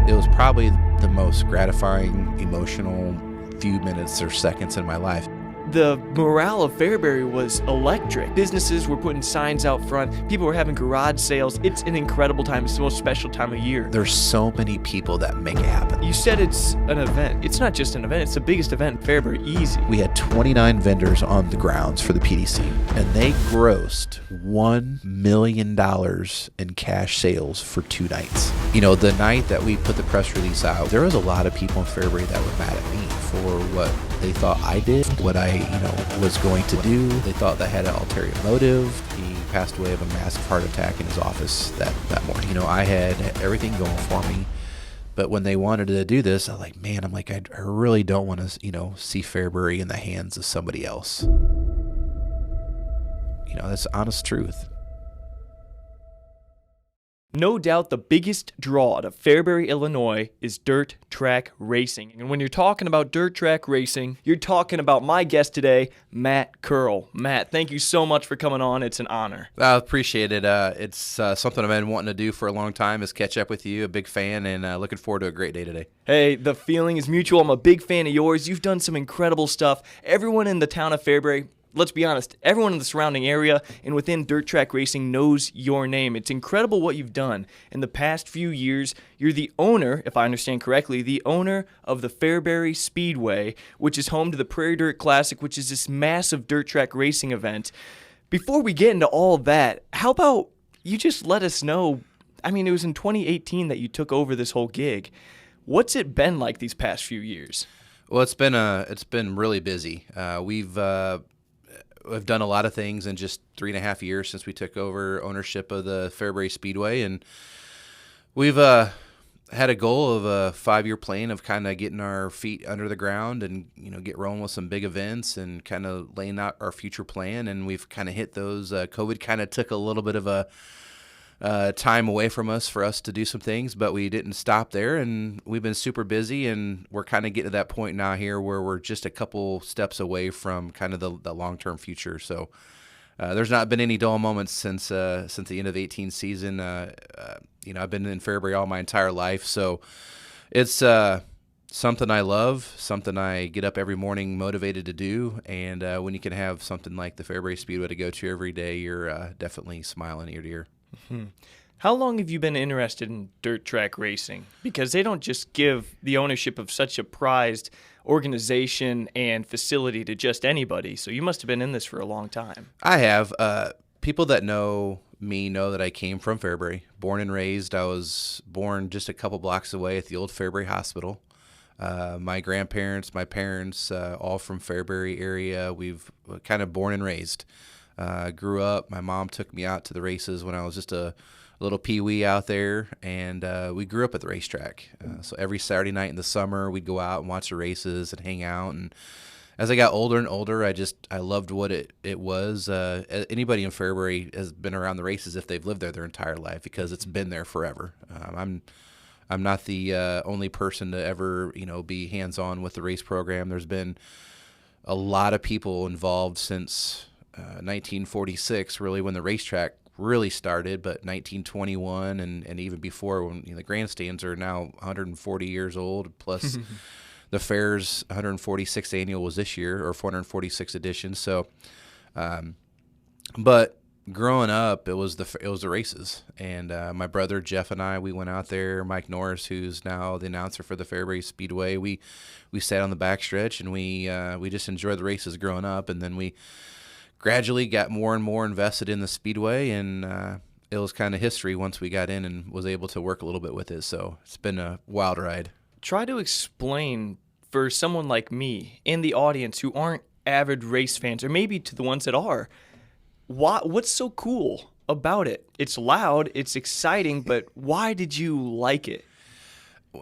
It was probably the most gratifying, emotional few minutes or seconds in my life. The morale of Fairbury was electric. Businesses were putting signs out front. People were having garage sales. It's an incredible time. It's the most special time of year. There's so many people that make it happen. You said it's an event. It's not just an event. It's the biggest event in Fairbury, easy. We had 29 vendors on the grounds for the PDC, and they grossed $1 million in cash sales for 2 nights. You know, the night that we put the press release out, there was a lot of people in Fairbury that were mad at me for what they thought I did, what I, was going to do. They thought that I had an ulterior motive. He passed away of a massive heart attack in his office that morning. I had everything going for me. But when they wanted to do this, I really don't want to, see Fairbury in the hands of somebody else. That's the honest truth. No doubt the biggest draw to Fairbury, Illinois is dirt track racing. And when you're talking about dirt track racing, you're talking about my guest today, Matt Curl. Matt, thank you so much for coming on. It's an honor. I appreciate it. It's something I've been wanting to do for a long time is catch up with you, a big fan, and looking forward to a great day today. Hey, the feeling is mutual. I'm a big fan of yours. You've done some incredible stuff. Everyone in the town of Fairbury, let's be honest, everyone in the surrounding area and within dirt track racing knows your name. It's incredible what you've done. In the past few years, you're the owner, if I understand correctly, the owner of the Fairbury Speedway, which is home to the Prairie Dirt Classic, which is this massive dirt track racing event. Before we get into all that, how about you just let us know, it was in 2018 that you took over this whole gig. What's it been like these past few years? Well, it's been really busy. We've done a lot of things in just 3.5 years since we took over ownership of the Fairbury Speedway, and we've had a goal of a 5-year plan of kind of getting our feet under the ground and get rolling with some big events and kind of laying out our future plan. And we've kind of hit those. COVID kind of took a little bit of a time away from us for us to do some things, but we didn't stop there, and we've been super busy, and we're kind of getting to that point now here where we're just a couple steps away from kind of the long-term future. So there's not been any dull moments since the end of the 18 season. I've been in Fairbury all my entire life, so it's something I love, something I get up every morning motivated to do, and when you can have something like the Fairbury Speedway to go to every day, you're definitely smiling ear to ear. Mm-hmm. How long have you been interested in dirt track racing? Because they don't just give the ownership of such a prized organization and facility to just anybody, so you must have been in this for a long time. I have. People that know me know that I came from Fairbury, born and raised. I was born just a couple blocks away at the old Fairbury Hospital. My grandparents, my parents, all from Fairbury area. We've kind of born and raised. Grew up. My mom took me out to the races when I was just a little peewee out there, and we grew up at the racetrack. So every Saturday night in the summer, we'd go out and watch the races and hang out. And as I got older and older, I loved what it was. Anybody in Fairbury has been around the races if they've lived there their entire life, because it's been there forever. I'm not the only person to ever be hands-on with the race program. There's been a lot of people involved since 1946, really, when the racetrack really started, but 1921 and even before, when the grandstands are now 140 years old, plus the fair's 146th annual was this year, or 446th edition. So, but growing up, it was the races, and my brother Jeff and I, we went out there. Mike Norris, who's now the announcer for the Fairbury Speedway, we sat on the backstretch, and we just enjoyed the races growing up, and then we gradually got more and more invested in the Speedway, and it was kind of history once we got in and was able to work a little bit with it. So it's been a wild ride. Try to explain for someone like me in the audience who aren't avid race fans, or maybe to the ones that are, what's so cool about it? It's loud, it's exciting, but why did you like it?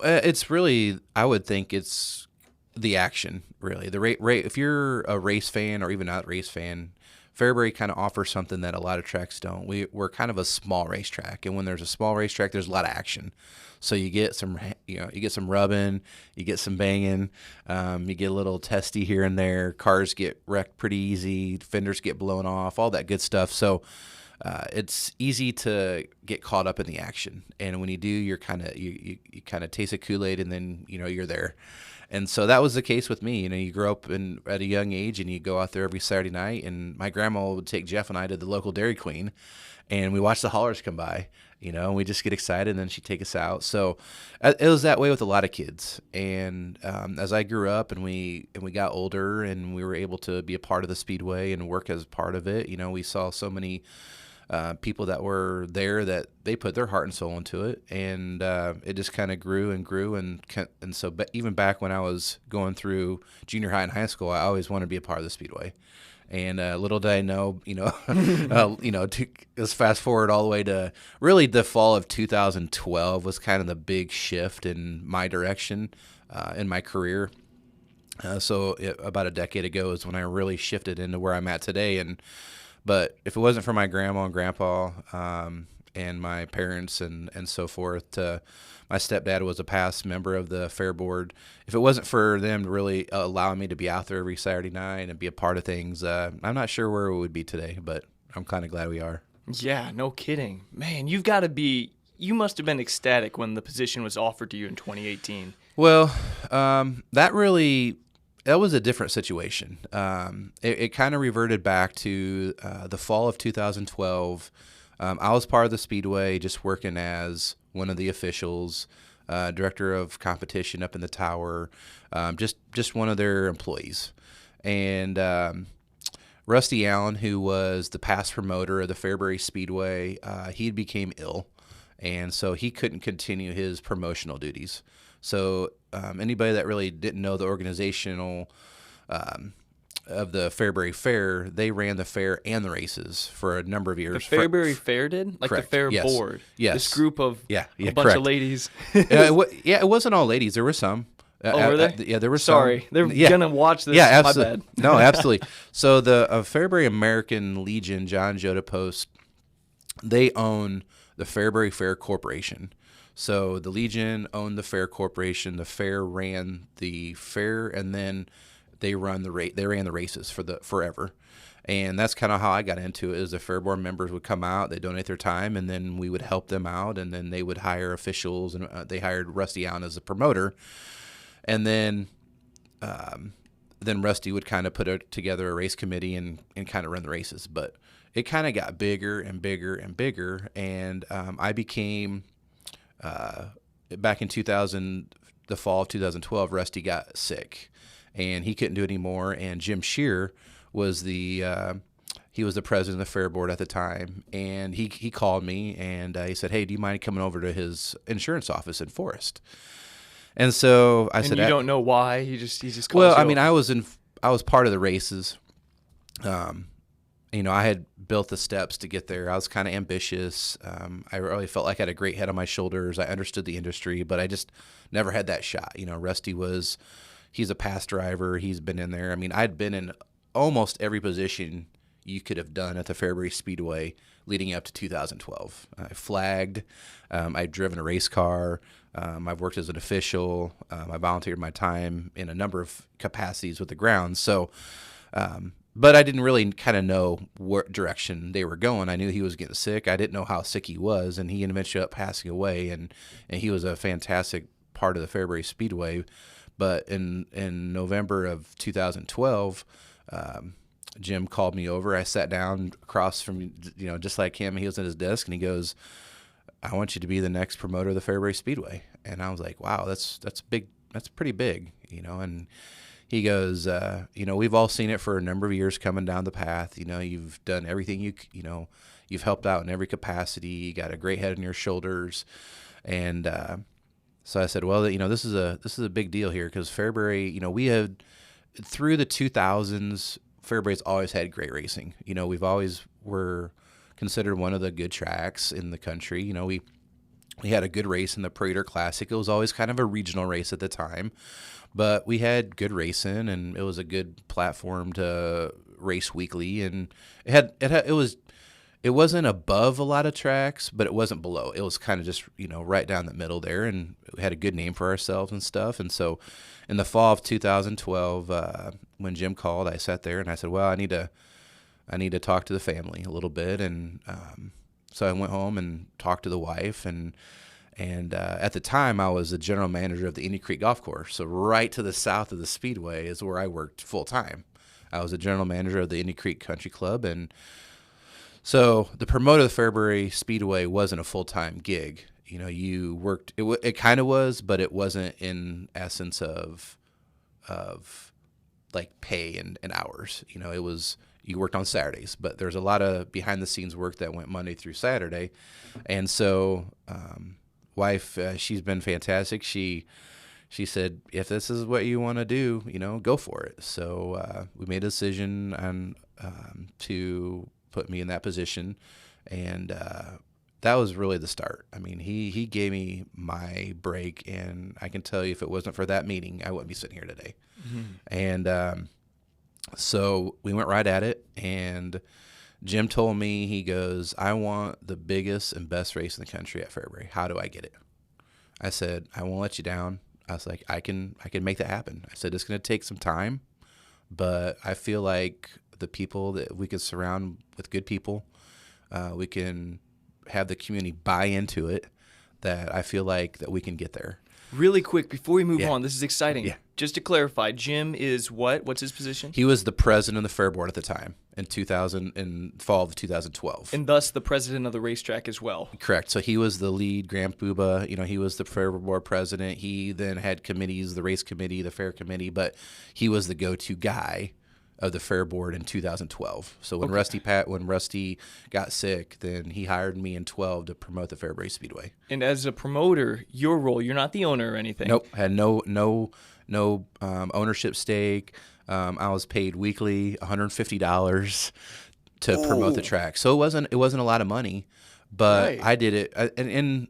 It's really, I would think it's the action, really. If you're a race fan or even not a race fan, Fairbury kind of offers something that a lot of tracks don't. We're kind of a small racetrack, and when there's a small racetrack, there's a lot of action. So you get some, you get some rubbing, you get some banging, you get a little testy here and there. Cars get wrecked pretty easy, fenders get blown off, all that good stuff. So it's easy to get caught up in the action. And when you do, you're you kind of taste a Kool-Aid, and then, you're there. And so that was the case with me. You grow up at a young age, and you go out there every Saturday night. And my grandma would take Jeff and I to the local Dairy Queen, and we watch the haulers come by, and we just get excited, and then she'd take us out. So it was that way with a lot of kids. And as I grew up and we got older, and we were able to be a part of the Speedway and work as part of it, we saw so many people that were there that they put their heart and soul into it, and it just kind of grew and grew, and so even back when I was going through junior high and high school, I always wanted to be a part of the Speedway. And little did I know, let's fast forward all the way to really the fall of 2012 was kind of the big shift in my direction in my career. About a decade ago is when I really shifted into where I'm at today. But if it wasn't for my grandma and grandpa and my parents and so forth, my stepdad was a past member of the fair board. If it wasn't for them really allowing me to be out there every Saturday night and be a part of things, I'm not sure where we would be today, but I'm kind of glad we are. Yeah, no kidding. Man, you must have been ecstatic when the position was offered to you in 2018. Well, that was a different situation. It kind of reverted back to the fall of 2012. I was part of the Speedway, just working as one of the officials, director of competition up in the tower, just one of their employees. And Rusty Allen, who was the past promoter of the Fairbury Speedway, he became ill, and so he couldn't continue his promotional duties. So anybody that really didn't know the organizational of the Fairbury Fair, they ran the fair and the races for a number of years. The Fairbury Fair did? Like correct. The fair yes. board? Yes. This group of a bunch correct. of ladies? It wasn't all ladies. There were some. Were there? Yeah, there were some. Sorry. They're going to watch this. Yeah, absolutely. My bad. No, absolutely. So the Fairbury American Legion, John Joda Post, they own the Fairbury Fair Corporation. So the Legion owned the Fair Corporation. The fair ran the fair, and then they ran the races forever. And that's kind of how I got into it. Is the fair board members would come out, they donate their time, and then we would help them out, and then they would hire officials, and they hired Rusty Allen as a promoter. And then Rusty would kind of put together a race committee and kind of run the races. But it kind of got bigger and bigger and bigger, and I became back in the fall of 2012, Rusty got sick, and he couldn't do it anymore. And Jim Shear was he was the president of the fair board at the time, and he called me, and he said, "Hey, do you mind coming over to his insurance office in Forest?" And so I said, "You don't know why? He just calls well, you I mean, I was part of the races. I had built the steps to get there. I was kind of ambitious. I really felt like I had a great head on my shoulders. I understood the industry, but I just never had that shot. Rusty he's a past driver. He's been in there. I mean, I'd been in almost every position you could have done at the Fairbury Speedway leading up to 2012. I flagged. I'd driven a race car. I've worked as an official. I volunteered my time in a number of capacities with the grounds. So, but I didn't really kind of know what direction they were going. I knew he was getting sick. I didn't know how sick he was, and he eventually ended up passing away, and he was a fantastic part of the Fairbury Speedway. But in November of 2012, Jim called me over. I sat down across from, just like him. He was at his desk, and he goes, "I want you to be the next promoter of the Fairbury Speedway." And I was like, "Wow, that's big. That's pretty big, And he goes, "We've all seen it for a number of years coming down the path. You've done everything you've helped out in every capacity. You got a great head on your shoulders." And so I said, "Well, this is a big deal here, because Fairbury, we had through the 2000s, Fairbury's always had great racing. We've always were considered one of the good tracks in the country. We had a good race in the Prater Classic. It was always kind of a regional race at the time, but we had good racing, and it was a good platform to race weekly. And it wasn't above a lot of tracks, but it wasn't below. It was kind of just right down the middle there, and we had a good name for ourselves and stuff. And so, in the fall of 2012, when Jim called, I sat there and I said, "Well, I need to I need to talk to the family a little bit. And so I went home and talked to the wife. And at the time, I was the general manager of the Indian Creek Golf Course. So right to the south of the Speedway is where I worked full time. I was the general manager of the Indian Creek Country Club. And so the promoter of the Fairbury Speedway wasn't a full-time gig. You know, you worked, it kind of was, but it wasn't in essence of like pay and hours. You know, it was, you worked on Saturdays, but there's a lot of behind the scenes work that went Monday through Saturday. And so, wife, she's been fantastic. She said, if this is what you want to do, you know, go for it. So, we made a decision on, to put me in that position. And, that was really the start. I mean, he gave me my break, and I can tell you if it wasn't for that meeting, I wouldn't be sitting here today. Mm-hmm. And, so we went right at it, and Jim told me, he goes, I want the biggest and best race in the country at Fairbury. How do I get it? I said, I won't let you down. I was like, I can make that happen. I said, it's going to take some time, but I feel like the people that we can surround with good people, we can have the community buy into it, that I feel like that we can get there. Really quick, before we move on, this is exciting. Yeah. Just to clarify, Jim is what? What's his position? He was the president of the Fair Board at the time in fall of 2012. And thus the president of the racetrack as well. Correct. So he was the lead Grand Poobah. You know, he was the Fair Board president. He then had committees, the race committee, the fair committee, but he was the go-to guy of the Fair Board in 2012. So when Rusty got sick, then he hired me in 12 to promote the Fairbury Speedway. And as a promoter, your role, you're not the owner or anything. Nope, had no ownership stake. I was paid weekly $150 to promote the track. So it wasn't a lot of money, but right. I did it. And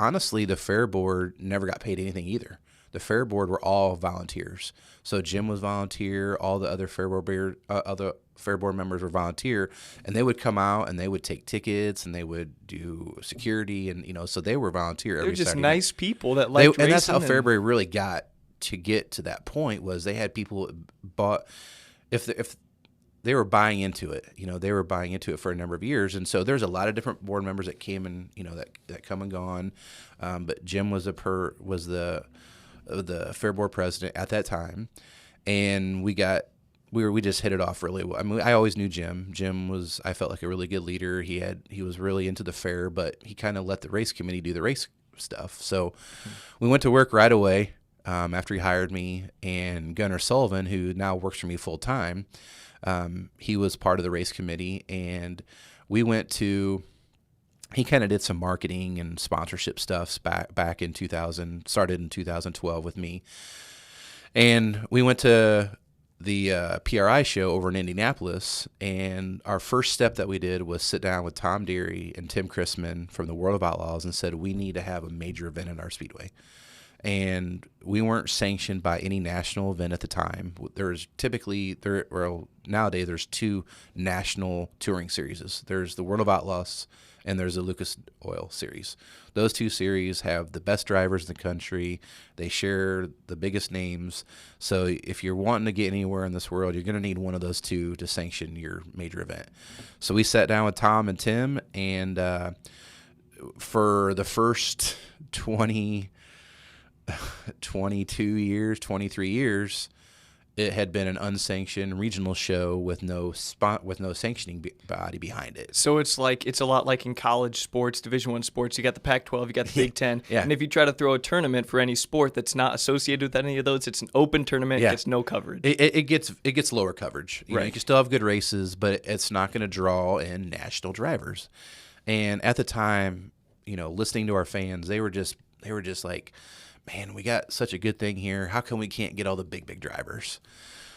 honestly, the Fair Board never got paid anything either. The Fair Board were all volunteers. So Jim was volunteer. All the other Fair Board members were volunteer, and they would come out and they would take tickets and they would do security, and so they were volunteer. They're just Saturday nice people that liked racing. And that's how Fairbury really got to get to that point. Was they had people bought if they were buying into it. They were buying into it for a number of years, and so there's a lot of different board members that came and that come and gone. But Jim was the Fair Board president at that time, and we just hit it off really well. I mean, I always knew Jim. I felt like a really good leader. He was really into the fair, but he kind of let the race committee do the race stuff. So we went to work right away after he hired me, and Gunnar Sullivan, who now works for me full time, he was part of the race committee, and we went to. He kind of did some marketing and sponsorship stuff back in 2000, started in 2012 with me. And we went to the PRI show over in Indianapolis, and our first step that we did was sit down with Tom Deary and Tim Chrisman from the World of Outlaws and said, we need to have a major event in our speedway. And we weren't sanctioned by any national event at the time. Nowadays there's two national touring series. There's the World of Outlaws and there's the Lucas Oil series. Those two series have the best drivers in the country. They share the biggest names. So if you're wanting to get anywhere in this world, you're going to need one of those two to sanction your major event. So we sat down with Tom and Tim, and for the first 23 years, it had been an unsanctioned regional show with no sanctioning body behind it. So it's a lot like in college sports, Division I sports. You got the Pac-12, you got the Big Ten, and if you try to throw a tournament for any sport that's not associated with any of those, it's an open tournament. It gets no coverage. It gets lower coverage. You can still have good races, but it's not going to draw in national drivers. And at the time, listening to our fans, they were just like, man, we got such a good thing here. How come we can't get all the big drivers?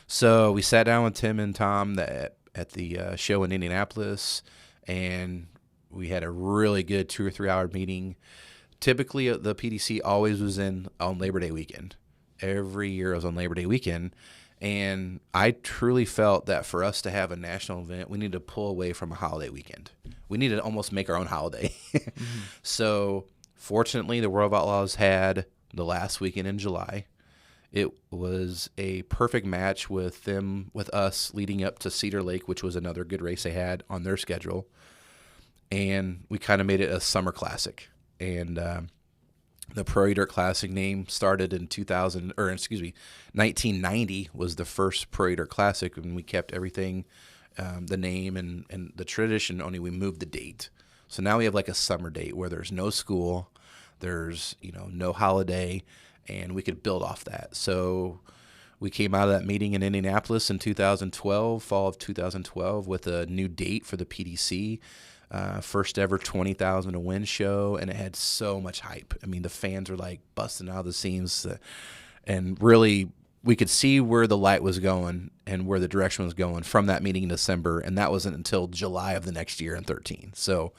So we sat down with Tim and Tom at the show in Indianapolis, and we had a really good 2 or 3 hour meeting. Typically, the PDC always was on Labor Day weekend. Every year it was on Labor Day weekend. And I truly felt that for us to have a national event, we need to pull away from a holiday weekend. We need to almost make our own holiday. Mm-hmm. So fortunately, the World of Outlaws had the last weekend in July. it was a perfect match with us leading up to Cedar Lake, which was another good race they had on their schedule. And we kind of made it a summer classic. And the Prairie Dirt Classic name started in 1990 was the first Prairie Dirt Classic, and we kept everything, the name and the tradition, only we moved the date. So now we have like a summer date where there's no school, there's, no holiday, and we could build off that. So we came out of that meeting in Indianapolis in 2012, fall of 2012, with a new date for the PDC. First ever 20,000 to win show, and it had so much hype. I mean, the fans were like busting out of the seams, and really we could see where the light was going and where the direction was going from that meeting in December, and that wasn't until July of the next year in 13. So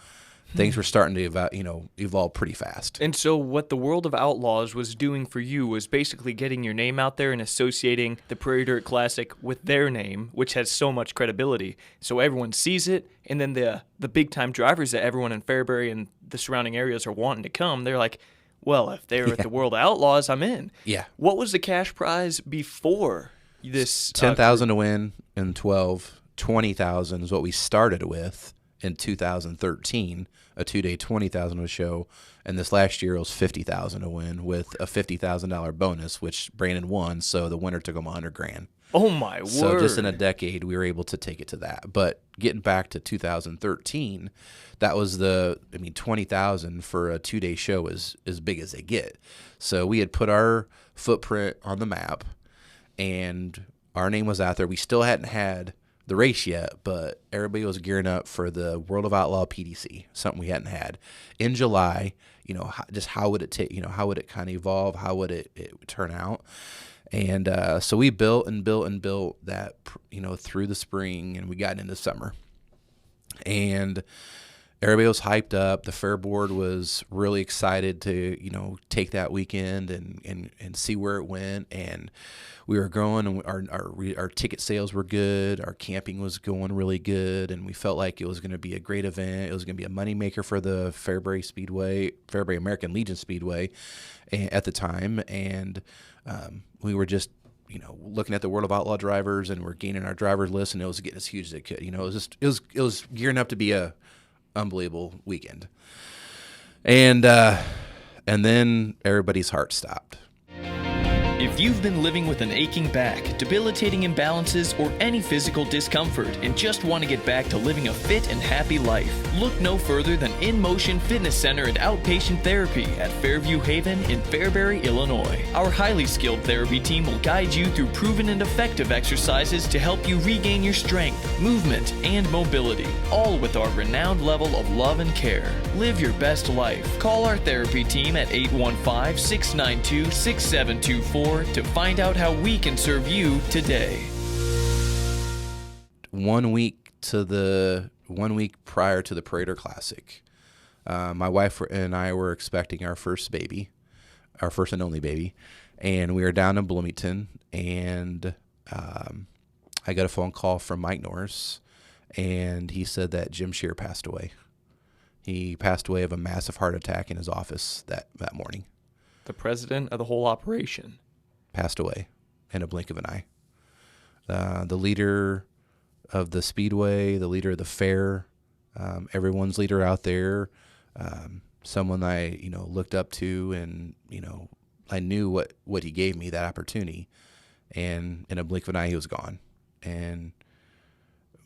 things were starting to evolve pretty fast. And so what the World of Outlaws was doing for you was basically getting your name out there and associating the Prairie Dirt Classic with their name, which has so much credibility. So everyone sees it, and then the big-time drivers that everyone in Fairbury and the surrounding areas are wanting to come, they're like, well, if they're at the World of Outlaws, I'm in. Yeah. What was the cash prize before this? 10,000 to win in 12, 20,000 is what we started with in 2013, a 2-day 20,000 show, and this last year it was 50,000 to win with a $50,000 bonus, which Brandon won. So the winner took him $100,000. Oh my word! So just in a decade, we were able to take it to that. But getting back to 2013, that was 20,000 for a 2-day show is as big as they get. So we had put our footprint on the map, and our name was out there. We still hadn't had the race yet, but everybody was gearing up for the World of Outlaw PDC, something we hadn't had in July. How would it take? How would it kind of evolve? How would it turn out? And so we built and built and built that, through the spring, and we got into summer. And everybody was hyped up. The fair board was really excited to, take that weekend and see where it went. And we were growing, and our ticket sales were good. Our camping was going really good, and we felt like it was going to be a great event. It was going to be a moneymaker for the Fairbury Speedway, Fairbury American Legion Speedway at the time. And we were just, looking at the World of Outlaw drivers, and we're gaining our driver's list, and it was getting as huge as it could. It was gearing up to be a unbelievable weekend. And then everybody's heart stopped. If you've been living with an aching back, debilitating imbalances, or any physical discomfort and just want to get back to living a fit and happy life, look no further than InMotion Fitness Center and Outpatient Therapy at Fairview Haven in Fairbury, Illinois. Our highly skilled therapy team will guide you through proven and effective exercises to help you regain your strength, movement, and mobility, all with our renowned level of love and care. Live your best life. Call our therapy team at 815-692-6724 to find out how we can serve you today. 1 week prior to the Prairie Dirt Classic, my wife and I were expecting our first baby, our first and only baby, and we were down in Bloomington, and I got a phone call from Mike Norris, and he said that Jim Shear passed away. He passed away of a massive heart attack in his office that morning. The president of the whole operation passed away in a blink of an eye. The leader of the Speedway, the leader of the fair, everyone's leader out there, someone I looked up to, and I knew what he gave me, that opportunity, and in a blink of an eye he was gone. And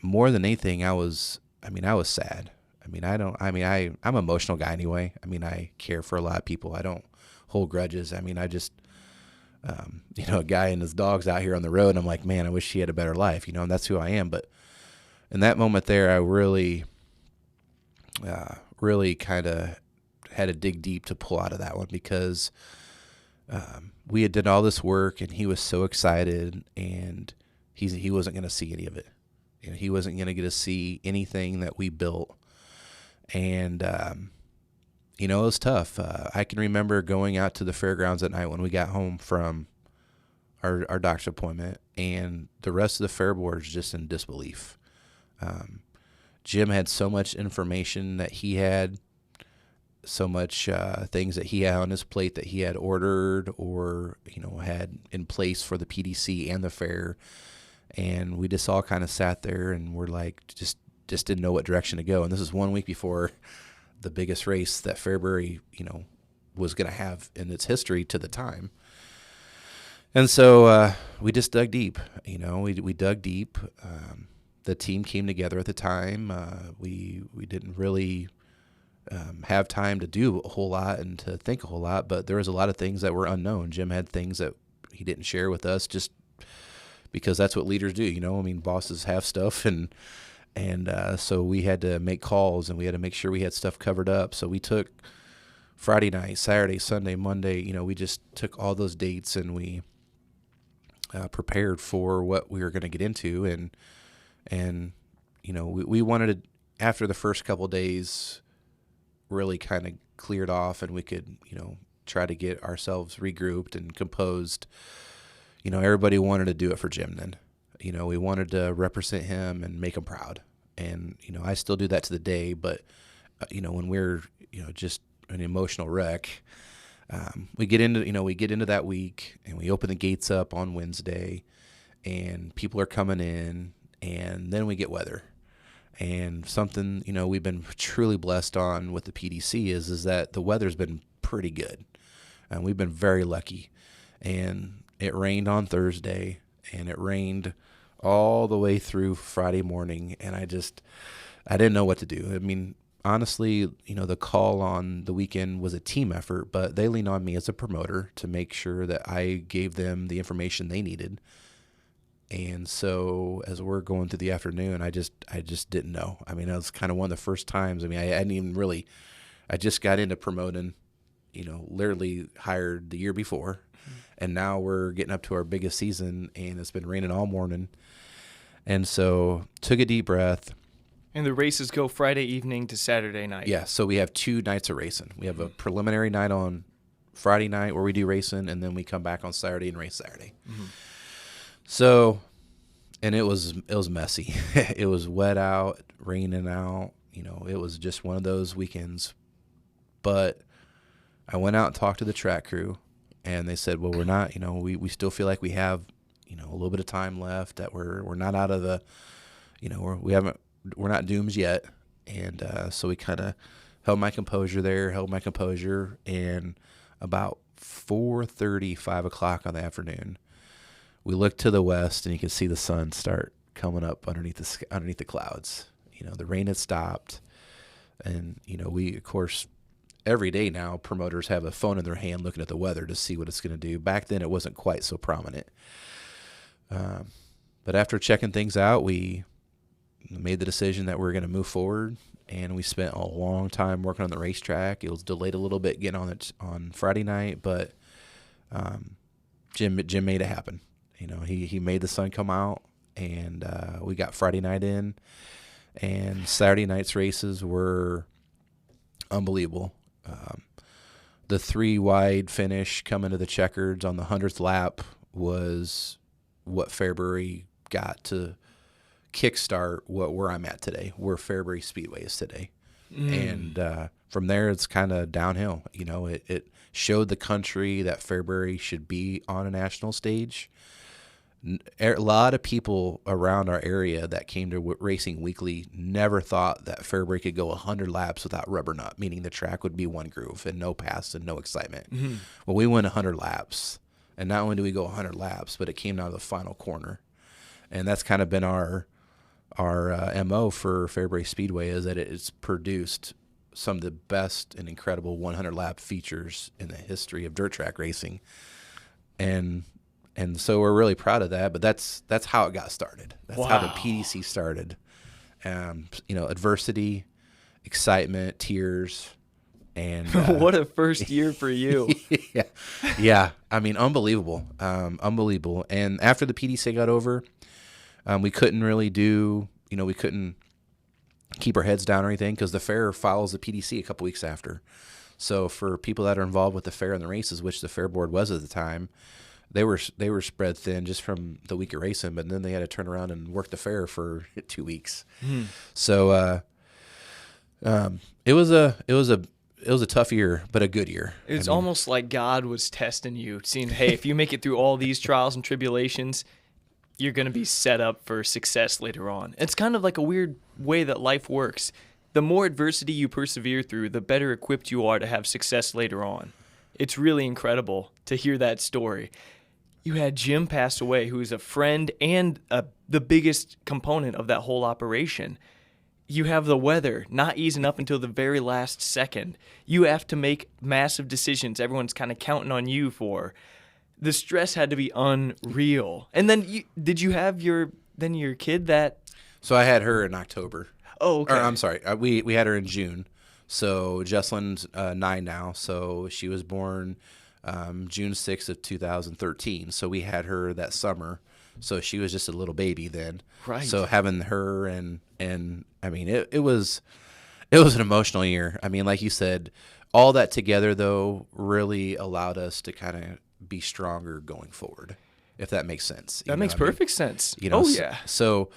more than anything, I was sad. I'm an emotional guy anyway. I care for a lot of people. I don't hold grudges. I just a guy and his dog's out here on the road, and I'm like, man, I wish he had a better life, and that's who I am. But in that moment there, I really kind of had to dig deep to pull out of that one, because we had done all this work, and he was so excited, and he wasn't going to see any of it. He wasn't going to get to see anything that we built. And it was tough. I can remember going out to the fairgrounds at night when we got home from our doctor's appointment, and the rest of the fair board was just in disbelief. Jim had so much information that he had so much things that he had on his plate that he had ordered or, had in place for the PDC and the fair. And we just all kind of sat there and we're like, just didn't know what direction to go. And this is 1 week before the biggest race that Fairbury, was going to have in its history to the time. And so we just dug deep, we dug deep. The team came together at the time. We didn't really have time to do a whole lot and to think a whole lot, but there was a lot of things that were unknown. Jim had things that he didn't share with us just because that's what leaders do, bosses have stuff and so we had to make calls and we had to make sure we had stuff covered up. So we took Friday night, Saturday, Sunday, Monday, we just took all those dates and we prepared for what we were going to get into. And we wanted to, after the first couple of days, really kind of cleared off and we could, try to get ourselves regrouped and composed. Everybody wanted to do it for Jim then. We wanted to represent him and make him proud. And, I still do that to the day, but, when we're, just an emotional wreck, we get into that week and we open the gates up on Wednesday and people are coming in and then we get weather. And something, we've been truly blessed on with the PDC is that the weather's been pretty good. And we've been very lucky. And it rained on Thursday and it rained all the way through Friday morning. And I didn't know what to do. Honestly, the call on the weekend was a team effort, but they leaned on me as a promoter to make sure that I gave them the information they needed. And so as we're going through the afternoon, I just didn't know. It was kind of one of the first times. I hadn't even really, I just got into promoting, literally hired the year before. And now we're getting up to our biggest season and it's been raining all morning. And so took a deep breath. And the races go Friday evening to Saturday night. Yeah, so we have 2 nights of racing. We have a preliminary night on Friday night where we do racing, and then we come back on Saturday and race Saturday. Mm-hmm. So, and it was messy. It was wet out, raining out. It was just one of those weekends. But I went out and talked to the track crew, and they said, well, we're not, we still feel like we have, a little bit of time left, that we're not out of the, we're not dooms yet. And so we kind of held my composure, and about 4:30, 5 o'clock on the afternoon, we looked to the west and you could see the sun start coming up underneath the clouds. The rain had stopped. And, we, of course, every day now, promoters have a phone in their hand looking at the weather to see what it's going to do. Back then, it wasn't quite so prominent. But after checking things out, we made the decision that we were going to move forward. And we spent a long time working on the racetrack. It was delayed a little bit getting on it on Friday night, but Jim made it happen. He made the sun come out, and we got Friday night in, and Saturday night's races were unbelievable. The 3-wide finish coming to the checkers on the 100th lap was what Fairbury got to kickstart where I'm at today, where Fairbury Speedway is today. And from there, it's kind of downhill. It showed the country that Fairbury should be on a national stage. A lot of people around our area that came to Racing Weekly never thought that Fairbury could go 100 laps without rubber nut, meaning the track would be one groove and no pass and no excitement. Mm-hmm. Well, we went 100 laps, and not only do we go 100 laps, but it came down to the final corner. And that's kind of been our MO for Fairbury Speedway, is that it's produced some of the best and incredible 100-lap features in the history of dirt track racing. And so we're really proud of that, but that's how it got started. That's how the PDC started. Adversity, excitement, tears, and what a first year for you. Yeah. Unbelievable. Unbelievable. And after the PDC got over, we couldn't really we couldn't keep our heads down or anything, because the fair follows the PDC a couple weeks after. So for people that are involved with the fair and the races, which the fair board was at the time, they were spread thin just from the week of racing, but then they had to turn around and work the fair for 2 weeks. Mm. So it was a tough year, but a good year. It's almost like God was testing you, seeing, hey, if you make it through all these trials and tribulations, you're going to be set up for success later on. It's kind of like a weird way that life works. The more adversity you persevere through, the better equipped you are to have success later on. It's really incredible to hear that story. You had Jim pass away, who's a friend and the biggest component of that whole operation. You have the weather not easing up until the very last second. You have to make massive decisions everyone's kind of counting on you for. The stress had to be unreal. And then did you have your kid that? So I had her in October. Oh, okay. Or, I'm sorry. We had her in June. So Jesselyn's 9 now. So she was born June 6th of 2013. So we had her that summer. So she was just a little baby then. Right. So having her and I mean, it was an emotional year. I mean, like you said, all that together though really allowed us to kind of be stronger going forward, if that makes sense. That makes perfect sense. Oh yeah. So,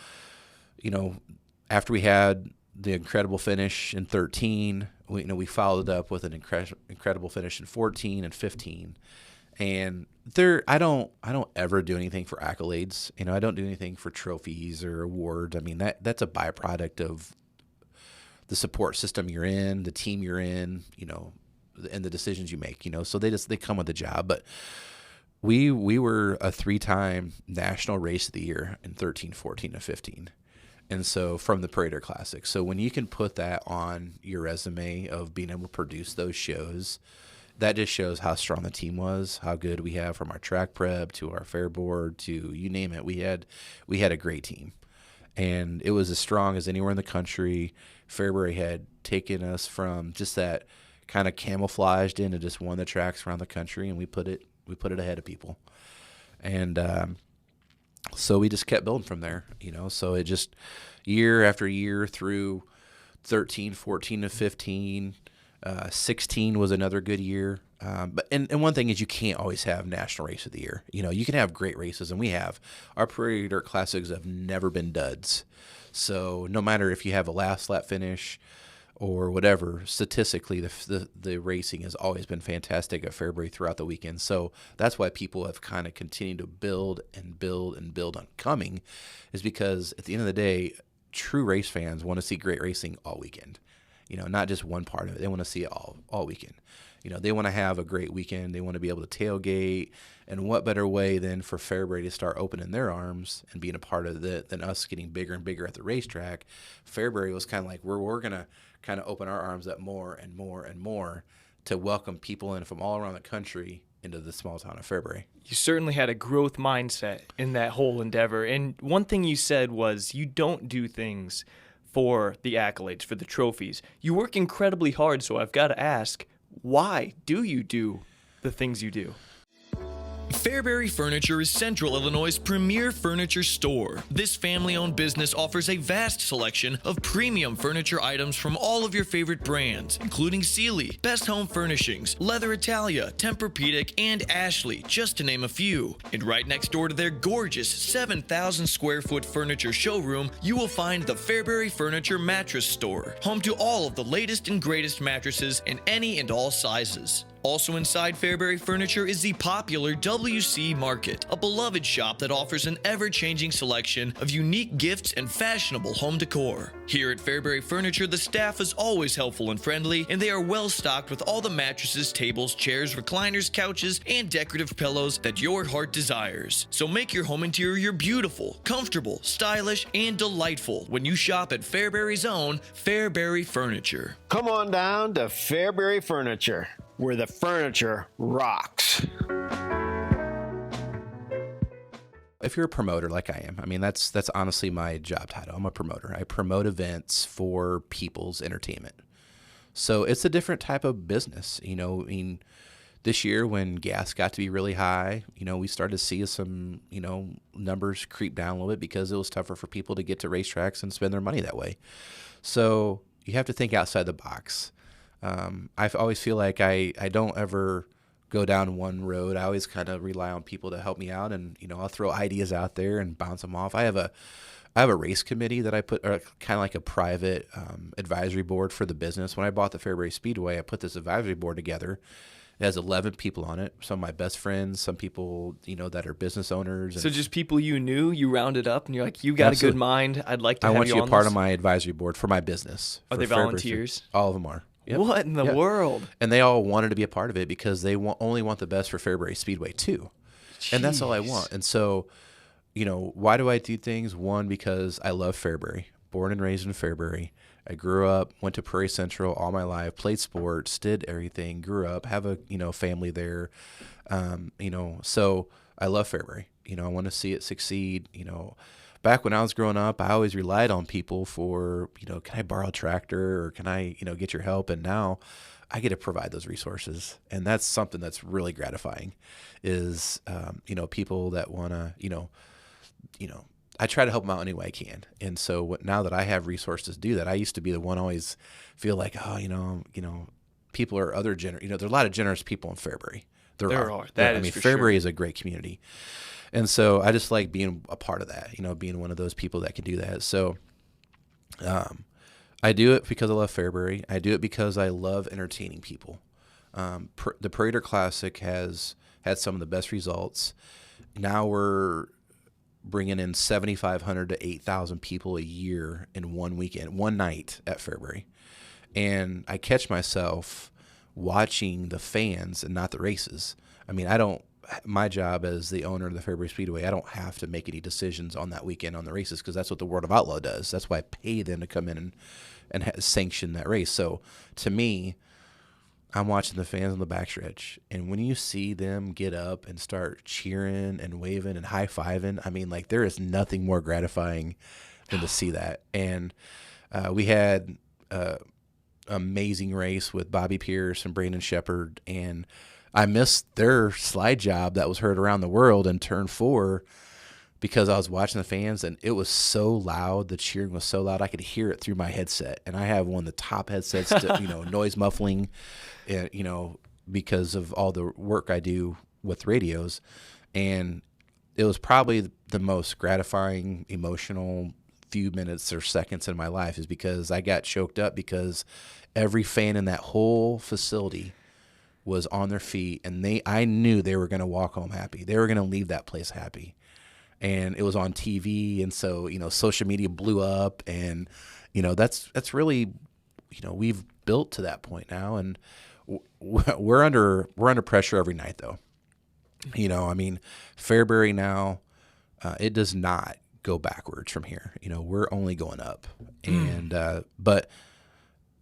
after we had the incredible finish in 13, we followed up with an incredible finish in 14 and 15. And I don't ever do anything for accolades. I don't do anything for trophies or awards. I mean, that's a byproduct of the support system you're in, the team you're in, and the decisions you make, so they come with the job. But we were a 3-time national race of the year in 13, 14, and 15. And so from the Prater Classic. So when you can put that on your resume of being able to produce those shows, that just shows how strong the team was, how good we have from our track prep to our fair board to you name it. We had a great team, and it was as strong as anywhere in the country. Fairbury had taken us from just that kind of camouflaged into just one of the tracks around the country, and we put it ahead of people. And so we just kept building from there, So it just year after year through 13, 14 to 15. 16 was another good year. But one thing is you can't always have national race of the year. You can have great races, and we have. Our Prairie Dirt Classics have never been duds. So no matter if you have a last lap finish or whatever, statistically the racing has always been fantastic at Fairbury throughout the weekend. So that's why people have kind of continued to build and build and build on coming, is because at the end of the day, true race fans want to see great racing all weekend. Not just one part of it. They want to see it all weekend. They want to have a great weekend. They want to be able to tailgate. And what better way than for Fairbury to start opening their arms and being a part of it than us getting bigger and bigger at the racetrack? Fairbury was kind of like, we're going to kind of open our arms up more and more and more to welcome people in from all around the country into the small town of Fairbury. You certainly had a growth mindset in that whole endeavor. And one thing you said was you don't do things for the accolades, for the trophies. You work incredibly hard, so I've got to ask, why do you do the things you do? Fairbury Furniture is Central Illinois' premier furniture store. This family-owned business offers a vast selection of premium furniture items from all of your favorite brands, including Sealy, Best Home Furnishings, Leather Italia, Tempur-Pedic, and Ashley, just to name a few. And right next door to their gorgeous 7,000 square foot furniture showroom, you will find the Fairbury Furniture Mattress Store, home to all of the latest and greatest mattresses in any and all sizes. Also inside Fairbury Furniture is the popular WC Market, a beloved shop that offers an ever-changing selection of unique gifts and fashionable home decor. Here at Fairbury Furniture, the staff is always helpful and friendly, and they are well stocked with all the mattresses, tables, chairs, recliners, couches, and decorative pillows that your heart desires. So make your home interior beautiful, comfortable, stylish, and delightful when you shop at Fairbury's own Fairbury Furniture. Come on down to Fairbury Furniture, where the furniture rocks. If you're a promoter like I am, I mean, that's honestly my job title. I'm a promoter. I promote events for people's entertainment. So it's a different type of business. I mean, this year when gas got to be really high, we started to see some, numbers creep down a little bit because it was tougher for people to get to racetracks and spend their money that way. So you have to think outside the box. I always feel like I don't ever go down one road. I always kind of rely on people to help me out, and I'll throw ideas out there and bounce them off. I have a race committee that I put, or kind of like a private advisory board for the business. When I bought the Fairbury Speedway, I put this advisory board together. It has 11 people on it. Some of my best friends, some people, that are business owners. So just people you knew, you rounded up, and you're like, you got a good mind. I'd like to have you on this. I want you a part of my advisory board for my business. Are they volunteers? All of them are. Yep. What in the world? And they all wanted to be a part of it because they only want the best for Fairbury Speedway too. Jeez. And that's all I want. And so, why do I do things? One, because I love Fairbury. Born and raised in Fairbury. I grew up, went to Prairie Central all my life, played sports, did everything, grew up, have a, family there. So I love Fairbury. I want to see it succeed. Back when I was growing up, I always relied on people for, can I borrow a tractor or can I, get your help? And now I get to provide those resources. And that's something that's really gratifying is, people that want to, I try to help them out any way I can. And so now that I have resources to do that, I used to be the one always feel like, people are other there are a lot of generous people in Fairbury. There are. That is for Fairbury sure. is a great community. And so I just like being a part of that, being one of those people that can do that. So I do it because I love Fairbury. I do it because I love entertaining people. The Parade Classic has had some of the best results. Now we're bringing in 7,500 to 8,000 people a year in one weekend, one night at Fairbury. And I catch myself watching the fans and not the races. I mean, my job as the owner of the Fairbury Speedway, I don't have to make any decisions on that weekend on the races because that's what the World of Outlaw does. That's why I pay them to come in and sanction that race. So to me, I'm watching the fans on the backstretch, and when you see them get up and start cheering and waving and high-fiving, I mean, there is nothing more gratifying than to see that. And we had an amazing race with Bobby Pierce and Brandon Shepard, and I missed their slide job that was heard around the world in turn 4 because I was watching the fans, and it was so loud. The cheering was so loud. I could hear it through my headset, and I have one of the top headsets to, noise muffling, because of all the work I do with radios. And it was probably the most gratifying, emotional few minutes or seconds in my life is because I got choked up because every fan in that whole facility was on their feet, and I knew they were going to walk home happy. They were going to leave that place happy. And it was on TV, and so, social media blew up, and, that's really, we've built to that point now, and we're under pressure every night, though. Fairbury now, it does not go backwards from here. We're only going up, and but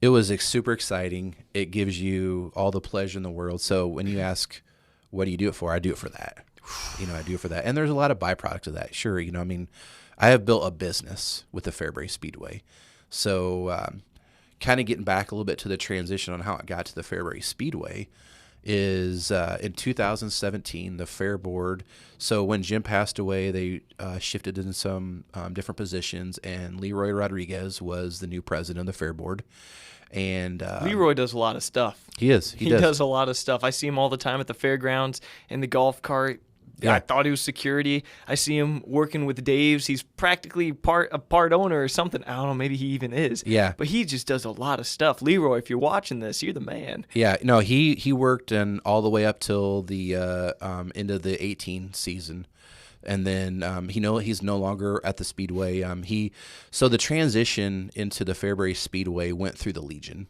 it was super exciting. It gives you all the pleasure in the world. So when you ask, what do you do it for? I do it for that. I do it for that. And there's a lot of byproducts of that. Sure. I have built a business with the Fairbury Speedway. So kind of getting back a little bit to the transition on how it got to the Fairbury Speedway is in 2017, the Fair Board. So when Jim passed away, they shifted in some different positions, and Leroy Rodriguez was the new president of the Fair Board. And Leroy does a lot of stuff. He does a lot of stuff. I see him all the time at the fairgrounds in the golf cart. Yeah. I thought he was security. I see him working with Dave's. He's practically a part owner or something. I don't know. Maybe he even is. Yeah. But he just does a lot of stuff. Leroy, if you're watching this, you're the man. Yeah. No, he worked all the way up till the end of the 18 season. And then he's no longer at the Speedway. So the transition into the Fairbury Speedway went through the Legion,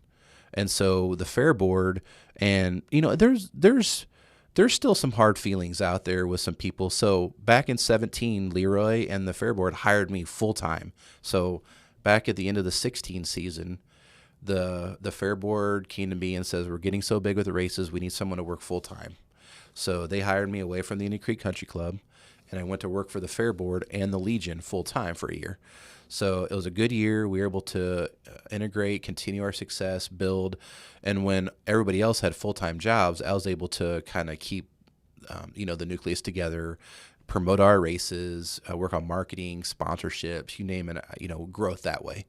and so the Fair Board, and there's still some hard feelings out there with some people. So back in 2017, Leroy and the Fair Board hired me full time. So back at the end of the 2016 season, the Fair Board came to me and says, "We're getting so big with the races, we need someone to work full time." So they hired me away from the Indian Creek Country Club, and I went to work for the Fair Board and the Legion full time for a year. So it was a good year. We were able to integrate, continue our success, build. And when everybody else had full-time jobs, I was able to kind of keep, the nucleus together, promote our races, work on marketing, sponsorships, you name it, growth that way.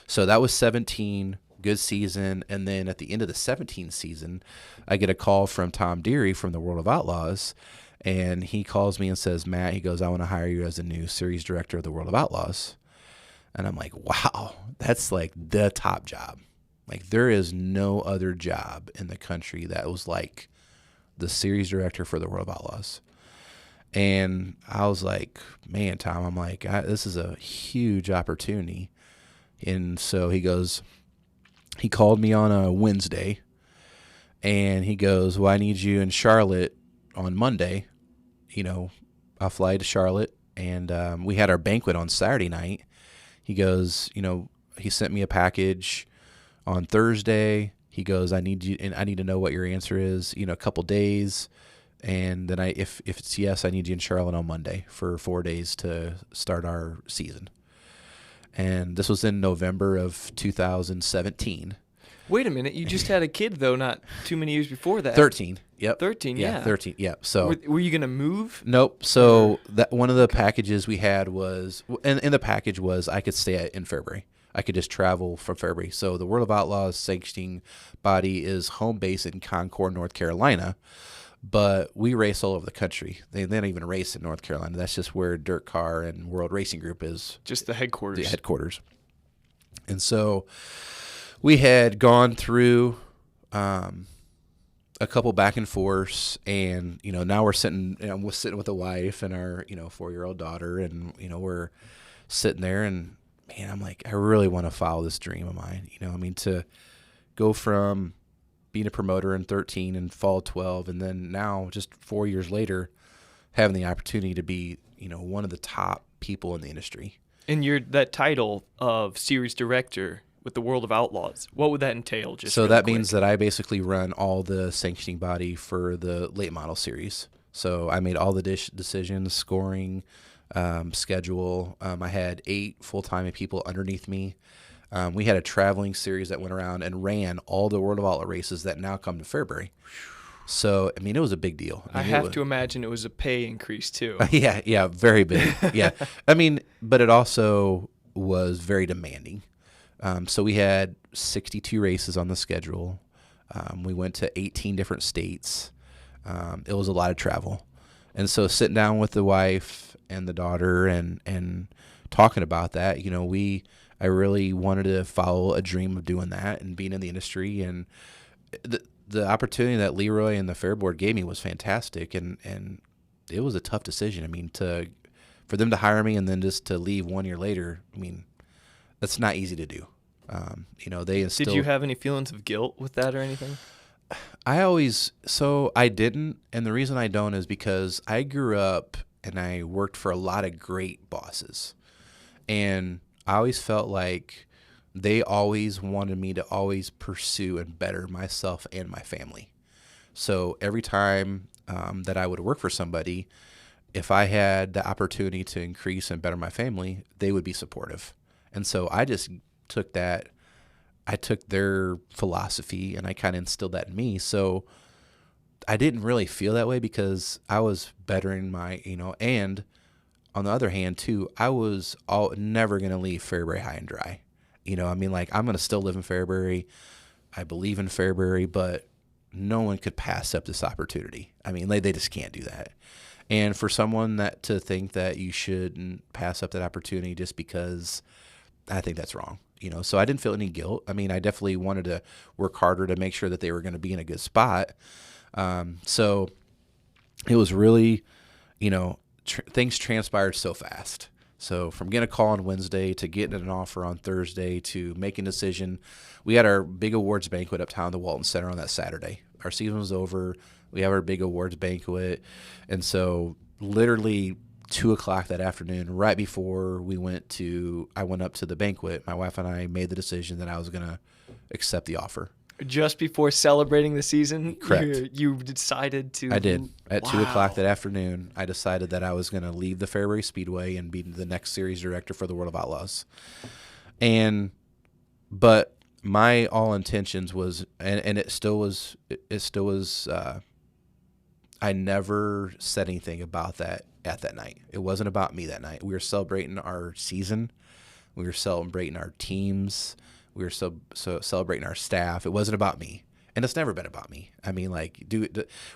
So that was 2017. good season. And then at the end of the 17 season, I get a call from Tom Deary from the World of Outlaws. And he calls me and says, Matt, he goes, I want to hire you as a new series director of the World of Outlaws. And I'm like, wow, that's like the top job. Like there is no other job in the country that was like the series director for the World of Outlaws. And I was like, man, Tom, I'm like, this is a huge opportunity. And so he called me on a Wednesday and he goes, well, I need you in Charlotte on Monday. You know, I'll fly to Charlotte. And we had our banquet on Saturday night. He goes, you know, he sent me a package on Thursday. He goes, I need you, and I need to know what your answer is, you know, a couple days. And then if it's yes, I need you in Charlotte on Monday for 4 days to start our season. And this was in November of 2017. Wait a minute. You just had a kid, though, not too many years before that. 13. Yep. 13, yeah. 13. Yep. So were you going to move? Nope. So that one of the packages we had was, and the package was I could stay in Fairbury. I could just travel from Fairbury. So the World of Outlaws sanctioning body is home base in Concord, North Carolina. But we race all over the country. They don't even race in North Carolina. That's just where Dirt Car and World Racing Group is. Just the headquarters. The headquarters. And so we had gone through a couple back and forths, and you know now we're sitting. You know, I'm sitting with a wife and our 4-year-old daughter, and you know we're sitting there, and man, I'm like, I really want to follow this dream of mine. You know, I mean to go from being a promoter in 13 and fall 12, and then now just 4 years later, having the opportunity to be, you know, one of the top people in the industry. And that title of series director with the World of Outlaws, what would that entail? Just so really that quick? means that I basically run all the sanctioning body for the late model series. So I made all the decisions, scoring, schedule. I had 8 full-time people underneath me. We had a traveling series that went around and ran all the World of Outlaw races that now come to Fairbury. So, I mean, it was a big deal. I have to imagine it was a pay increase, too. Yeah, very big. Yeah. I mean, but it also was very demanding. So we had 62 races on the schedule. We went to 18 different states. It was a lot of travel. And so sitting down with the wife and the daughter and talking about that, you know, I really wanted to follow a dream of doing that and being in the industry. And the opportunity that Leroy and the Fair Board gave me was fantastic. And it was a tough decision. I mean, for them to hire me and then just to leave 1 year later, I mean, that's not easy to do. You know, they instilled. Did you have any feelings of guilt with that or anything? I didn't. And the reason I don't is because I grew up and I worked for a lot of great bosses. And I always felt like they always wanted me to always pursue and better myself and my family. So every time that I would work for somebody, if I had the opportunity to increase and better my family, they would be supportive. And so I just took their philosophy and I kind of instilled that in me. So I didn't really feel that way because I was bettering my, you know, and on the other hand, too, I was never going to leave Fairbury high and dry. You know, I mean, like, I'm going to still live in Fairbury. I believe in Fairbury, but no one could pass up this opportunity. I mean, they just can't do that. And for someone to think that you shouldn't pass up that opportunity just because, I think that's wrong. You know, so I didn't feel any guilt. I mean, I definitely wanted to work harder to make sure that they were going to be in a good spot. So it was really, you know, things transpired so fast. So from getting a call on Wednesday to getting an offer on Thursday to making a decision, we had our big awards banquet uptown at the Walton Center on that Saturday. Our season was over. We have our big awards banquet. And so literally 2:00 that afternoon, right before I went up to the banquet, my wife and I made the decision that I was going to accept the offer. Just before celebrating the season? Correct. You decided to? I did. At 2:00 Wow. that afternoon, I decided that I was going to leave the Fairbury Speedway and be the next series director for the World of Outlaws. But my all intentions was, and it still was, I never said anything about that at that night. It wasn't about me that night. We were celebrating our season. We were celebrating our teams. We were so celebrating our staff. It wasn't about me. And it's never been about me. I mean, like,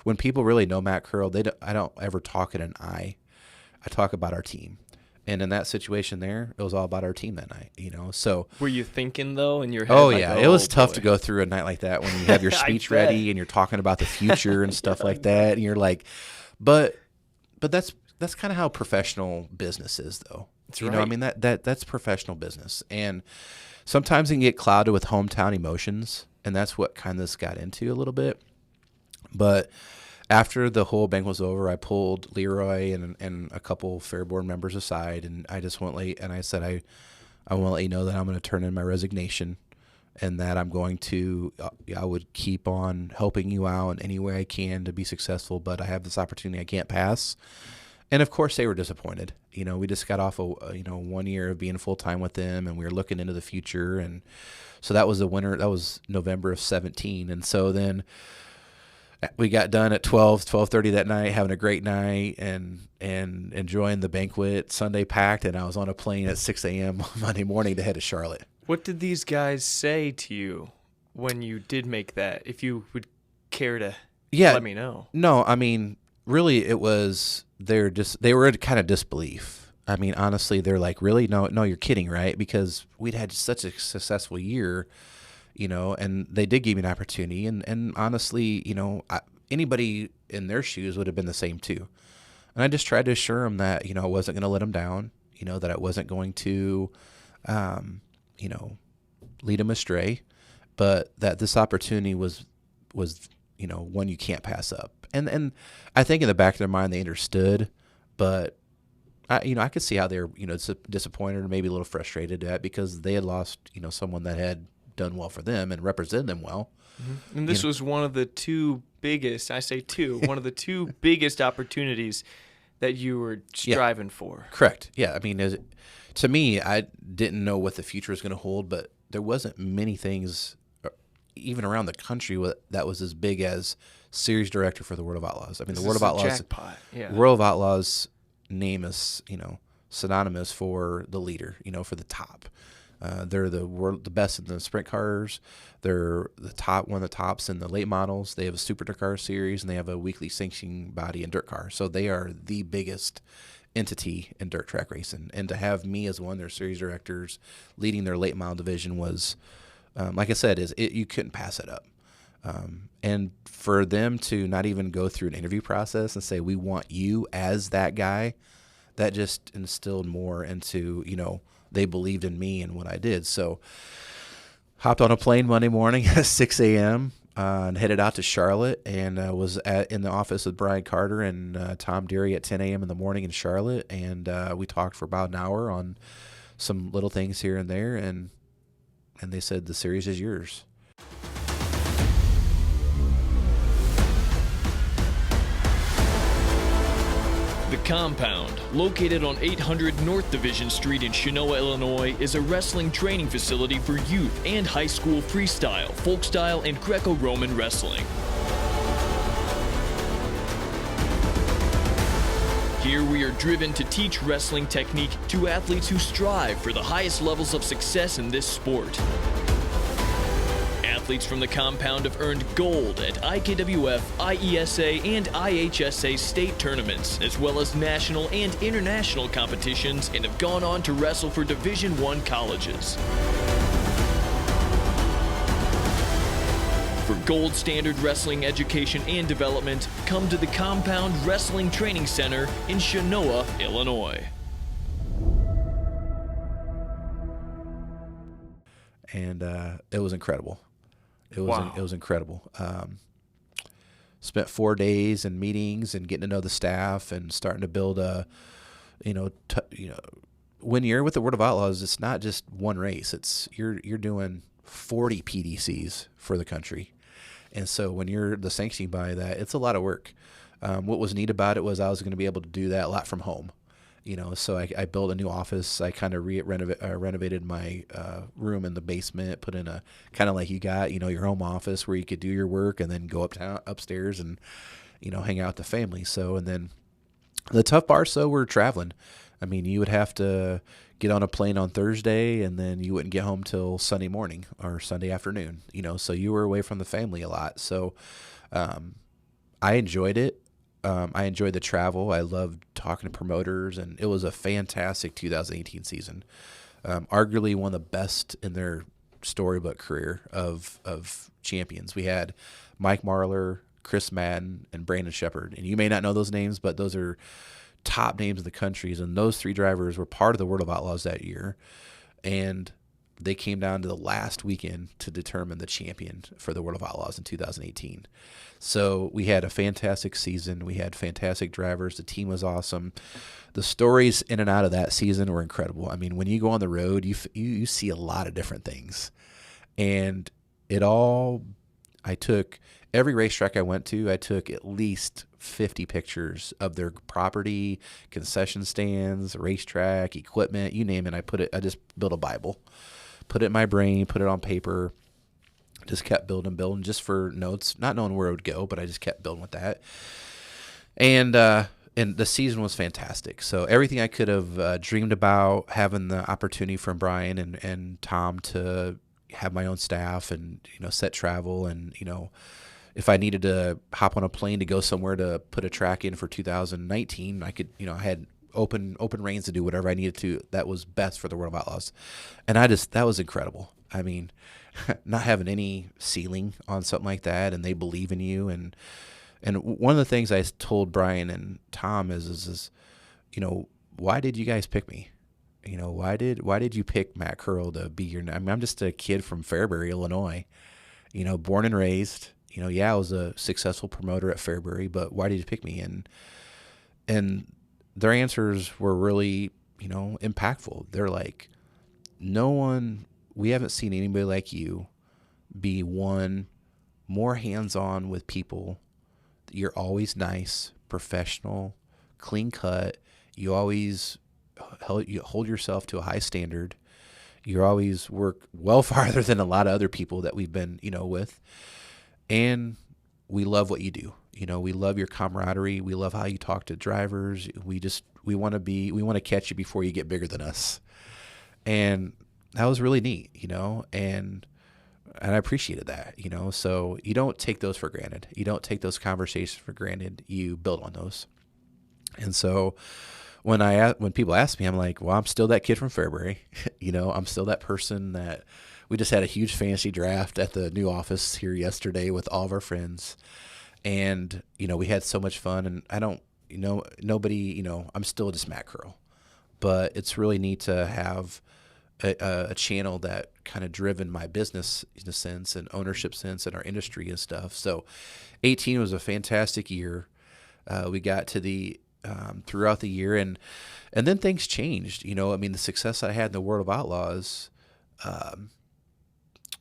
when people really know Matt Curl, I don't ever talk in an I. I talk about our team. And in that situation there, it was all about our team that night, you know. So were you thinking though in your head? Oh like, yeah, it was tough boy. to go through a night like that when you have your speech ready and you're talking about the future and stuff like that, and you're like, but that's kind of how professional business is, though. That's you right. know, I mean that's professional business, and sometimes it can get clouded with hometown emotions, and that's what kind of this got into a little bit. But after the whole bank was over, I pulled Leroy and a couple Fair board members aside, and I just went late, and I said, I want to let you know that I'm going to turn in my resignation, and that I'm going to, I would keep on helping you out in any way I can to be successful, but I have this opportunity I can't pass. And of course they were disappointed. You know, we just got off 1 year of being full time with them, and we were looking into the future. And so that was that was November of 2017. And so then we got done at 12:30 that night, having a great night and enjoying the banquet. Sunday packed, and I was on a plane at 6 a.m. Monday morning to head to Charlotte. What did these guys say to you when you did make that? If you would care to let me know. No, I mean, really, it was they were in kind of disbelief. I mean, honestly, they're like, really? No, you're kidding, right? Because we'd had such a successful year. You know, and they did give me an opportunity, and honestly, you know, anybody in their shoes would have been the same too. And I just tried to assure them that, you know, I wasn't going to let them down, you know, that I wasn't going to, you know, lead them astray, but that this opportunity was, you know, one you can't pass up. And I think in the back of their mind they understood, but I could see how they were, you know, disappointed or maybe a little frustrated at, because they had lost, you know, someone that had done well for them and represented them well. Mm-hmm. And this was one of the two biggest, one of the two biggest opportunities that you were striving for. Correct. Yeah. I mean, to me, I didn't know what the future was going to hold, but there wasn't many things, even around the country, that was as big as series director for the World of Outlaws. I mean, the World of Outlaws, jackpot. Yeah. World of Outlaws name is, you know, synonymous for the leader, you know, for the top. They're the best in the sprint cars. They're one of the tops in the late models. They have a super car series, and they have a weekly sanctioning body in dirt car. So they are the biggest entity in dirt track racing. And to have me as one of their series directors leading their late model division was, like I said, you couldn't pass it up. And for them to not even go through an interview process and say, we want you as that guy, that just instilled more into, you know, they believed in me and what I did. So hopped on a plane Monday morning at 6 a.m. And headed out to Charlotte, and was in the office with Brian Carter and Tom Deary at 10 a.m. in the morning in Charlotte. And we talked for about an hour on some little things here and there. And they said, the series is yours. The Compound, located on 800 North Division Street in Chenoa, Illinois, is a wrestling training facility for youth and high school freestyle, folk style, and Greco-Roman wrestling. Here we are driven to teach wrestling technique to athletes who strive for the highest levels of success in this sport. Athletes from the Compound have earned gold at IKWF, IESA, and IHSA state tournaments, as well as national and international competitions, and have gone on to wrestle for Division I colleges. For gold standard wrestling education and development, come to the Compound Wrestling Training Center in Chenoa, Illinois. And it was incredible. It was incredible. Spent 4 days in meetings and getting to know the staff and starting to build when you're with the World of Outlaws, it's not just one race. It's you're doing 40 PDCs for the country. And so when you're the sanctioning by that, it's a lot of work. What was neat about it was I was going to be able to do that a lot from home. You know, so I built a new office. I kind of renovated my room in the basement, put in a kind of like you got, you know, your home office where you could do your work and then go upstairs and, you know, hang out with the family. So, and then the tough part, so we're traveling. I mean, you would have to get on a plane on Thursday, and then you wouldn't get home till Sunday morning or Sunday afternoon, so you were away from the family a lot. So I enjoyed it. I enjoyed the travel. I loved talking to promoters, and it was a fantastic 2018 season. Arguably one of the best in their storybook career of champions. We had Mike Marlar, Chris Madden, and Brandon Shepard. And you may not know those names, but those are top names in the countries. And those three drivers were part of the World of Outlaws that year. And they came down to the last weekend to determine the champion for the World of Outlaws in 2018. So we had a fantastic season. We had fantastic drivers. The team was awesome. The stories in and out of that season were incredible. I mean, when you go on the road, you see a lot of different things. And I took every racetrack I went to, I took at least 50 pictures of their property, concession stands, racetrack, equipment, you name it. I just built a Bible, put it in my brain, put it on paper, just kept building just for notes, not knowing where it would go, but I just kept building with that. And the season was fantastic. So everything I could have dreamed about, having the opportunity from Brian and Tom to have my own staff and, set travel. And, if I needed to hop on a plane to go somewhere to put a track in for 2019, I could, I had open reins to do whatever I needed to. That was best for the World of Outlaws. And that was incredible. I mean, not having any ceiling on something like that, and they believe in you. And one of the things I told Brian and Tom is why did you guys pick me? Why did you pick Matt Curl to be your? I mean, I'm just a kid from Fairbury, Illinois. Born and raised. I was a successful promoter at Fairbury, but why did you pick me? And their answers were really, impactful. They're like, we haven't seen anybody like you be more hands-on with people. You're always nice, professional, clean cut. You always hold yourself to a high standard. You always work well farther than a lot of other people that we've been, with. And we love what you do. We love your camaraderie. We love how you talk to drivers. We want to catch you before you get bigger than us. And that was really neat, and I appreciated that, so you don't take those for granted. You don't take those conversations for granted. You build on those. And so when people ask me, I'm like, well, I'm still that kid from Fairbury. I'm still that person that we just had a huge fantasy draft at the new office here yesterday with all of our friends. And, we had so much fun, and I don't, nobody, I'm still just Matt Curl, but it's really neat to have a channel that kind of driven my business in a sense and ownership sense in our industry and stuff. So 18 was a fantastic year. We got to throughout the year, and then things changed. The success I had in the World of Outlaws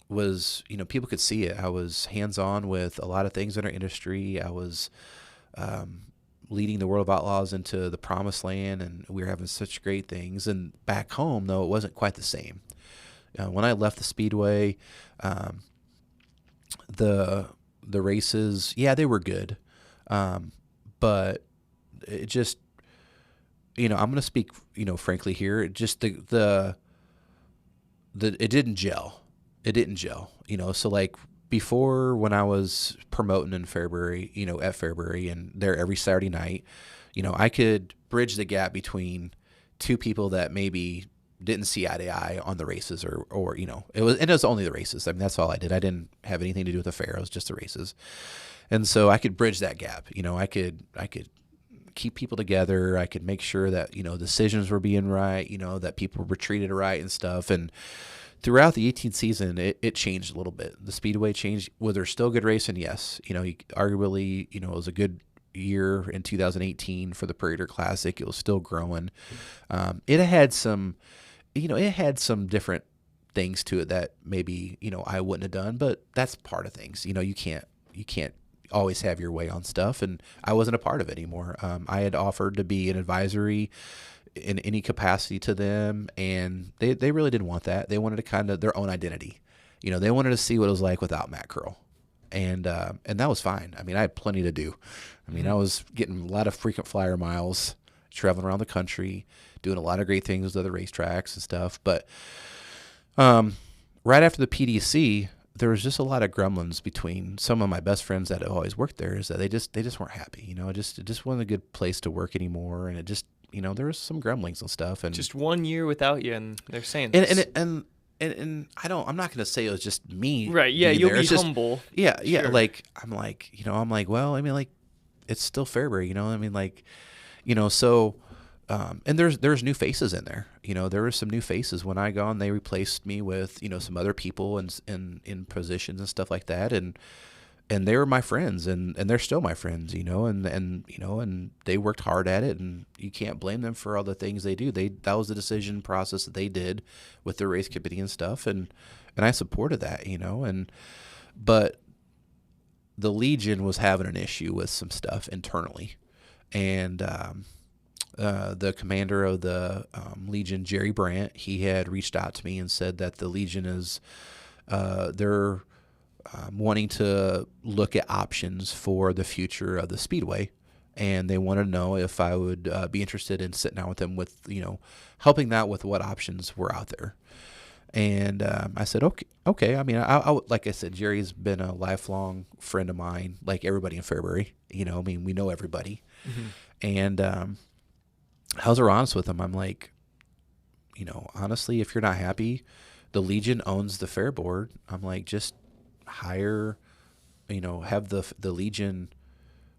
was, people could see it. I was hands-on with a lot of things in our industry. I was leading the World of Outlaws into the promised land, and we were having such great things. And back home, though, it wasn't quite the same. When I left the Speedway, the races, they were good, but it just, I'm going to speak, frankly here. It just it didn't gel. It didn't gel. So like before, when I was promoting in Fairbury, at Fairbury and there every Saturday night, I could bridge the gap between two people that maybe didn't see eye to eye on the races or it was only the races. I mean, that's all I did. I didn't have anything to do with the fair. It was just the races. And so I could bridge that gap. I could keep people together. I could make sure that, decisions were being right, that people were treated right and stuff. And throughout the 18th season, it changed a little bit. The Speedway changed. Was there still good racing? Yes. Arguably, it was a good year in 2018 for the Prater Classic. It was still growing. It had some different things to it that maybe, I wouldn't have done, but that's part of things. You can't always have your way on stuff, and I wasn't a part of it anymore. I had offered to be an advisory in any capacity to them, and they really didn't want that. They wanted to kind of their own identity. They wanted to see what it was like without Matt Curl. And that was fine. I mean, I had plenty to do. I mean, I was getting a lot of frequent flyer miles, traveling around the country, doing a lot of great things with other racetracks and stuff. But right after the PDC, there was just a lot of gremlins between some of my best friends that have always worked there. Is that they just weren't happy. It just wasn't a good place to work anymore, and it just there was some grumblings and stuff. And just 1 year without you, and they're saying this. And I'm not going to say it was just me. Right. Yeah. You'll be humble. Yeah. Yeah. Sure. Like, well, I mean, like, it's still Fairbury, so, and there's new faces in there. There were some new faces when I gone. They replaced me with, some other people in positions and stuff like that. And they were my friends, and they're still my friends, and they worked hard at it, and you can't blame them for all the things they do. That was the decision process that they did with their race committee and stuff, and I supported that, but the Legion was having an issue with some stuff internally, and the commander of the Legion, Jerry Brandt, he had reached out to me and said that the Legion is they're wanting to look at options for the future of the Speedway, and they wanted to know if I would be interested in sitting down with them with, helping out with what options were out there. And I said, okay. I mean, I like I said, Jerry's been a lifelong friend of mine, like everybody in Fairbury. We know everybody. Mm-hmm. And I was honest with him. I'm like, honestly, if you're not happy, the Legion owns the fair board. I'm like, just hire, have the Legion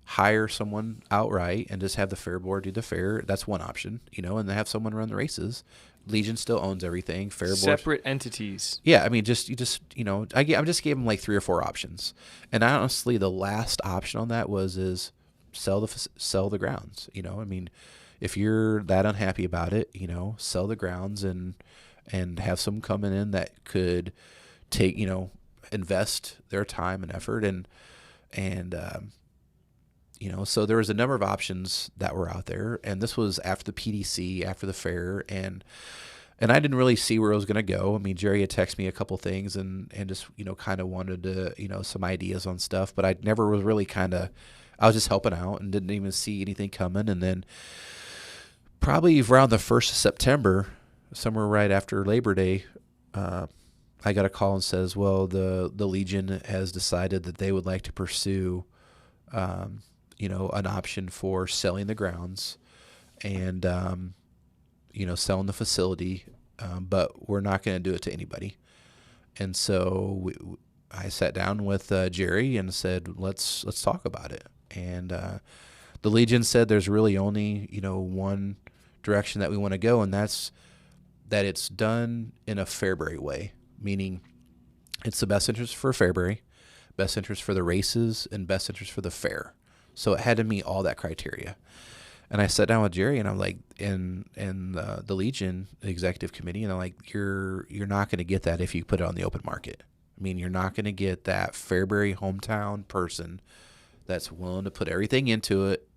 hire someone outright and just have the fair board do the fair. That's one option, and they have someone run the races. Legion still owns everything. Fair board, separate entities. Yeah, I mean, I just gave them like 3 or 4 options, and honestly, the last option on that is sell the grounds. I mean, if you're that unhappy about it, sell the grounds and have someone coming in that could take, invest their time and effort and so there was a number of options that were out there, and this was after the PDC, after the fair, and I didn't really see where it was going to go. I mean, Jerry had texted me a couple things and just, kind of wanted to, some ideas on stuff, but I never was really I was just helping out and didn't even see anything coming. And then probably around the 1st of September, somewhere right after Labor Day, I got a call and says, well, the Legion has decided that they would like to pursue, an option for selling the grounds and, selling the facility, but we're not going to do it to anybody. And so I sat down with Jerry and said, let's talk about it. And the Legion said there's really only, one direction that we want to go, and that's that it's done in a Fairbury way, meaning it's the best interest for Fairbury, best interest for the races, and best interest for the fair. So it had to meet all that criteria. And I sat down with Jerry, and I'm like, and the Legion, the executive committee, and I'm like, you're not going to get that if you put it on the open market. I mean, you're not going to get that Fairbury hometown person that's willing to put everything into it.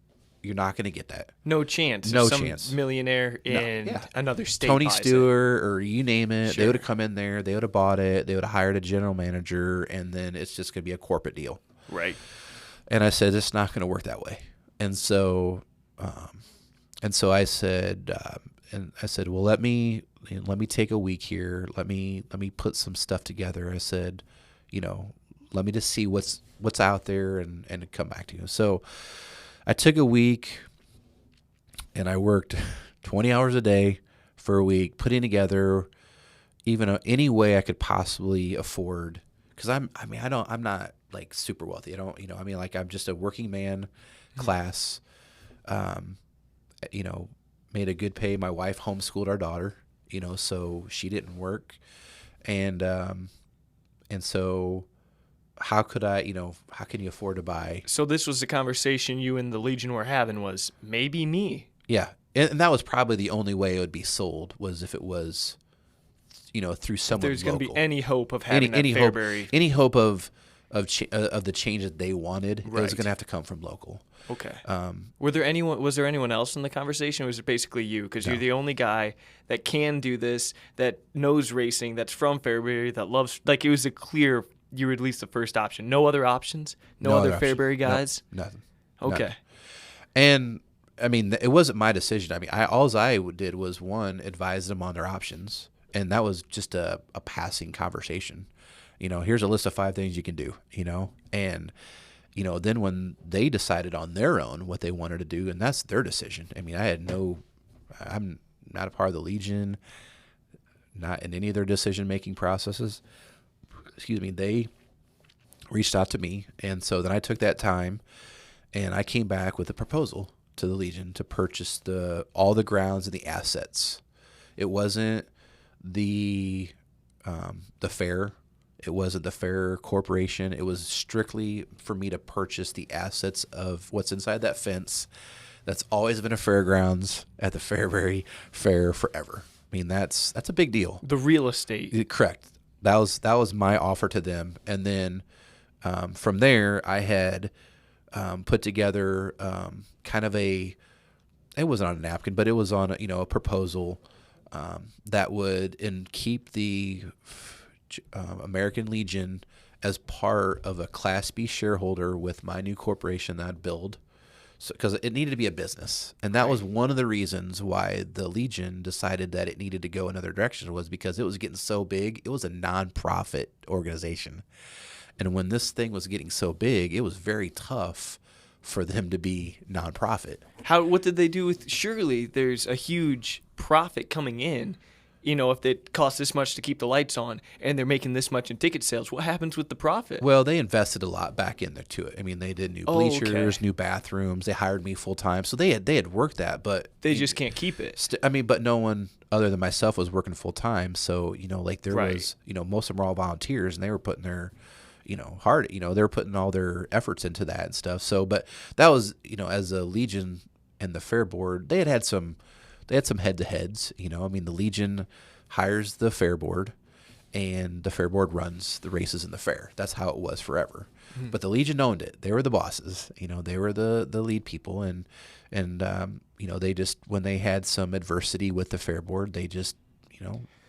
You're not going to get that. No chance. No Some chance. Millionaire in another state. Tony Stewart or you name it. Sure. They would have come in there. They would have bought it. They would have hired a general manager, and then it's just going to be a corporate deal. Right. And I said, it's not going to work that way. And so I said, well, let me take a week here. Let me put some stuff together. I said, let me just see what's out there and come back to you. So I took a week and I worked 20 hours a day for a week, putting together even any way I could possibly afford. Cause I'm not like super wealthy. I'm just a working man class, made a good pay. My wife homeschooled our daughter, so she didn't work. And so how could I, how can you afford to buy? So this was the conversation you and the Legion were having was maybe me. Yeah. And that was probably the only way it would be sold was if it was, through someone There's going to be any hope of having any Fairbury. Any hope of the change that they wanted, Right. It was going to have to come from local. Okay. Was there anyone else in the conversation? Or was it basically you? Because you're the only guy that can do this, that knows racing, that's from Fairbury, that loves. Like it was a clear. You were at least the first option. No other options. No other option. Fairbury guys. Nope, nothing. Okay. Nothing. I mean, it wasn't my decision. I mean, all I did was, one, advise them on their options, and that was just a passing conversation. Here's a list of 5 things you can do, and, then when they decided on their own what they wanted to do, and that's their decision. I mean, I'm not a part of the Legion, not in any of their decision-making processes. Excuse me. They reached out to me, and so then I took that time, and I came back with a proposal to the Legion to purchase all the grounds and the assets. It wasn't the fair. It wasn't the Fair Corporation. It was strictly for me to purchase the assets of what's inside that fence. That's always been a fairgrounds at the Fairbury Fair forever. I mean, that's a big deal. The real estate. Correct. That was my offer to them, and then from there I had put together kind of it wasn't on a napkin, but it was on a proposal that would keep the American Legion as part of a Class B shareholder with my new corporation that I'd build. So, because it needed to be a business, and that was one of the reasons why the Legion decided that it needed to go another direction, was because it was getting so big. It was a nonprofit organization, and when this thing was getting so big, it was very tough for them to be nonprofit. What did they do with? Surely there's a huge profit coming in. If it costs this much to keep the lights on and they're making this much in ticket sales, what happens with the profit? Well, they invested a lot back in there to it. I mean, they did new bleachers, new bathrooms. They hired me full time, so they had worked that, but they just can't keep it. But no one other than myself was working full time. So there was most of them were all volunteers, and they were putting their heart. They were putting all their efforts into that and stuff. So, but that was as a Legion and the Fair Board, they had some head-to-heads. I mean, the Legion hires the Fair Board, and the Fair Board runs the races in the fair. That's how it was forever. Mm-hmm. But the Legion owned it. They were the bosses. They were the lead people, and they just, when they had some adversity with the Fair Board, they just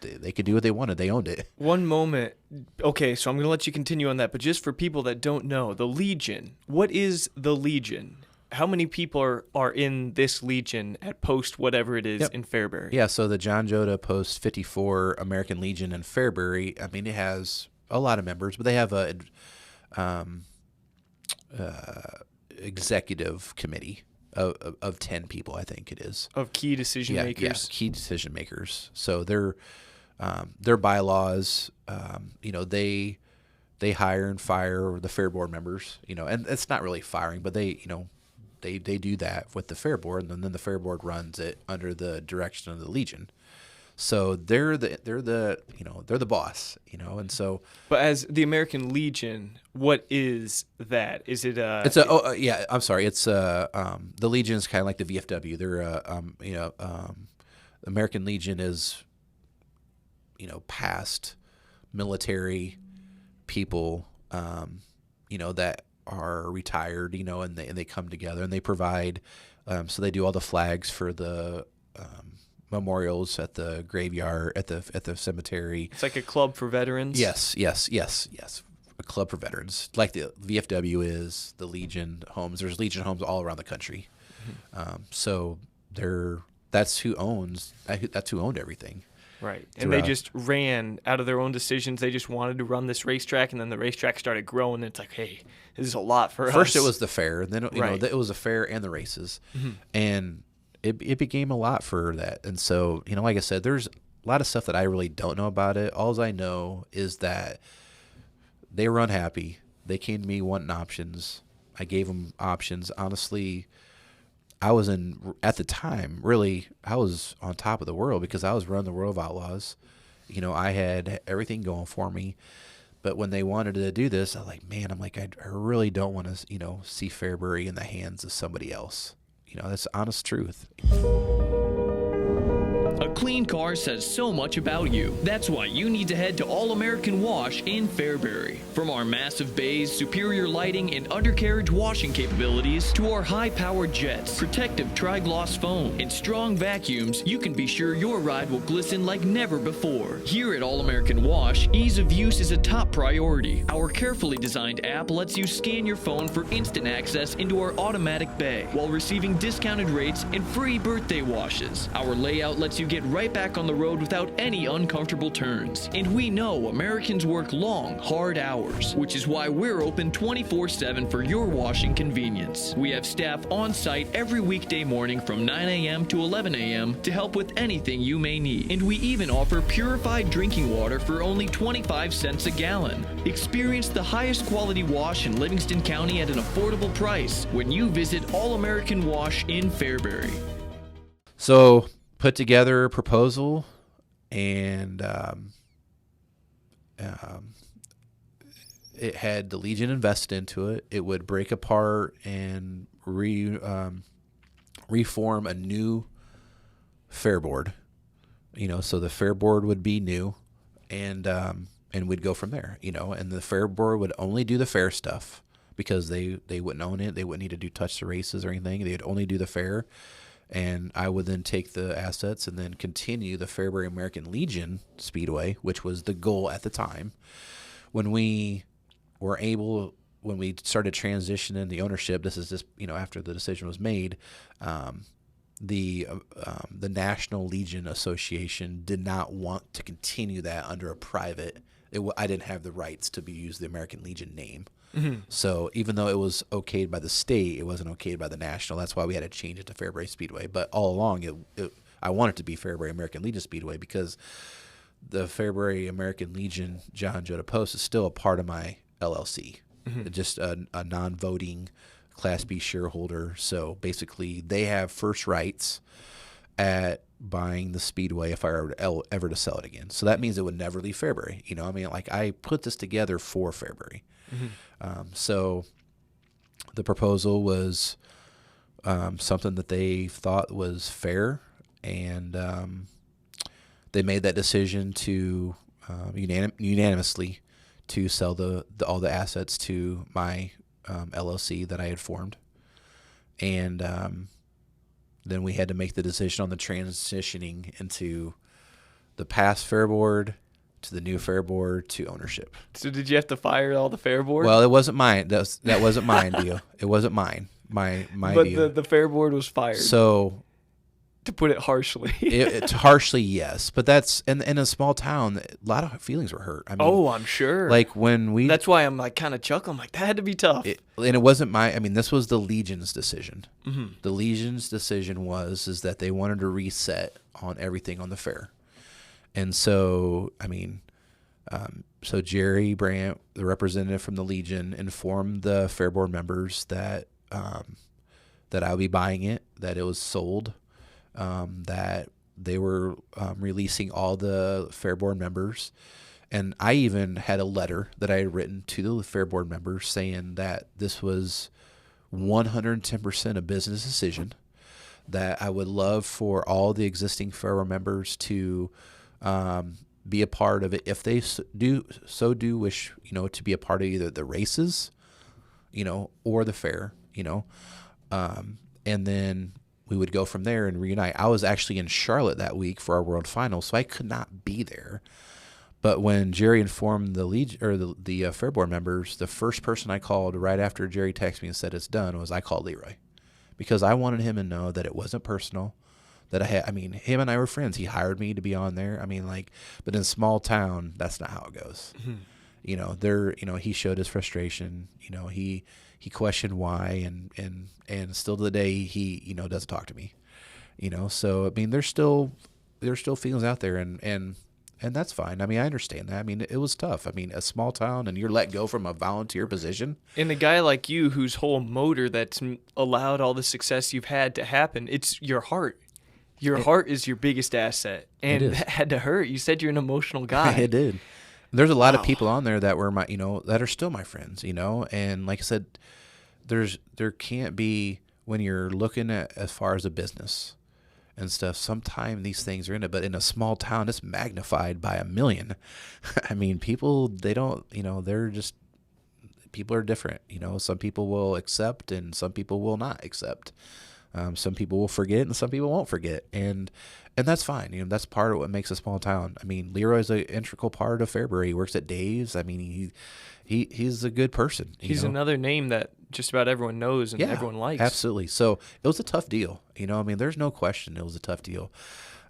they could do what they wanted. They owned it. One moment. Okay, so I'm going to let you continue on that, but just for people that don't know, the Legion. What is the Legion? How many people are in this Legion at Post whatever it is in Fairbury? Yeah, so the John Joda Post 54 American Legion in Fairbury, I mean, it has a lot of members, but they have a executive committee of 10 people, I think it is. Of key decision makers? Yeah, key decision makers. So their bylaws, they hire and fire the Fair Board members, and it's not really firing, but they do that with the Fair Board, and then the Fair Board runs it under the direction of the Legion. So they're the boss, and so. But as the American Legion, what is that? Is it I'm sorry. It's the Legion is kind of like the VFW. They're American Legion is past military people, that are retired, and they come together and they provide. So they do all the flags for the memorials at the graveyard, at the cemetery. It's like a club for veterans. Yes. A club for veterans, like the VFW is. The Legion homes. There's Legion homes all around the country. Mm-hmm. So that's who owned everything. Right. And they just ran out of their own decisions. They just wanted to run this racetrack, and then the racetrack started growing, and it's like, hey, this is a lot for us. First it was the fair, and then it was a fair and the races. Mm-hmm. And it became a lot for that. And so, like I said, there's a lot of stuff that I really don't know about it. All I know is that they were unhappy. They came to me wanting options. I gave them options. Honestly, at the time, really, I was on top of the world because I was running the World of Outlaws. I had everything going for me. But when they wanted to do this, I really don't want to, see Fairbury in the hands of somebody else. That's the honest truth. A clean car says so much about you. That's why you need to head to All American Wash in Fairbury. From our massive bays, superior lighting, and undercarriage washing capabilities to our high-powered jets, protective tri-gloss foam, and strong vacuums, you can be sure your ride will glisten like never before. Here at All American Wash, ease of use is a top priority. Our carefully designed app lets you scan your phone for instant access into our automatic bay while receiving discounted rates and free birthday washes. Our layout lets you get right back on the road without any uncomfortable turns. And we know Americans work long, hard hours, which is why we're open 24/7 for your washing convenience. We have staff on site every weekday morning from 9 a.m. to 11 a.m. to help with anything you may need. And we even offer purified drinking water for only 25 cents a gallon. Experience the highest quality wash in Livingston County at an affordable price when you visit All American Wash in Fairbury. So put together a proposal, and it had the Legion invested into it. It would break apart and reform a new fair board. So the fair board would be new, and we'd go from there. And the fair board would only do the fair stuff because they wouldn't own it. They wouldn't need to touch the races or anything. They'd only do the fair. And I would then take the assets and then continue the Fairbury American Legion Speedway, which was the goal at the time. When we started transitioning the ownership, this is just, after the decision was made, the National Legion Association did not want to continue that under a private. I didn't have the rights to use the American Legion name. Mm-hmm. So even though it was okayed by the state, it wasn't okayed by the national. That's why we had to change it to Fairbury Speedway. But all along, I wanted to be Fairbury American Legion Speedway because the Fairbury American Legion John Joda Post is still a part of my LLC. Mm-hmm. Just a non-voting Class B shareholder. So basically, they have first rights at buying the Speedway if I were ever to sell it again. So that means it would never leave Fairbury. I put this together for Fairbury. Mm-hmm. So the proposal was something that they thought was fair, and they made that decision to unanimously to sell all the assets to my LLC that I had formed, and then we had to make the decision on the transitioning into the past fair board to the new fair board to ownership. So did you have to fire all the fair board? Well, it wasn't mine. That wasn't mine deal. It wasn't mine. My but deal. But the fair board was fired. So, to put it harshly. It's harshly, yes. But that's in a small town. A lot of feelings were hurt. I'm sure. Like when we. That's why I'm kind of chuckling. That had to be tough. And it wasn't this was the Legion's decision. Mm-hmm. The Legion's decision is that they wanted to reset on everything on the fair. And so, so Jerry Brandt, the representative from the Legion, informed the fair board members that that I would be buying it, that it was sold, that they were releasing all the fair board members. And I even had a letter that I had written to the fair board members saying that this was 110% a business decision, that I would love for all the existing fair board members to be a part of it if they do wish, to be a part of either the races, or the fair, and then we would go from there and reunite. I was actually in Charlotte that week for our world final, so I could not be there. But when Jerry informed the Legion or the fair board members, the first person I called right after Jerry texted me and said it's done I called Leroy, because I wanted him to know that it wasn't personal. That him and I were friends. He hired me to be on there. But in a small town, that's not how it goes. Mm-hmm. He showed his frustration. He questioned why, and still to the day he doesn't talk to me. So there's still feelings out there, and that's fine. I understand that. It was tough. A small town, and you're let go from a volunteer position. And a guy like you, whose whole motor that's allowed all the success you've had to happen, it's your heart. Your heart is your biggest asset, and that had to hurt. You said you're an emotional guy. It did. There's a lot of people on there that were my, that are still my friends, and like I said, there can't be, when you're looking at as far as a business, and stuff, sometimes these things are in it. But in a small town, it's magnified by 1,000,000. I mean, people, they don't, they're just, people are different. Some people will accept and some people will not accept. Some people will forget and some people won't forget. And that's fine. That's part of what makes a small town. I mean, Leroy's an integral part of Fairbury. He works at Dave's. I mean, he's a good person. He's another name that just about everyone knows and everyone likes. Absolutely. So it was a tough deal. I mean, there's no question it was a tough deal.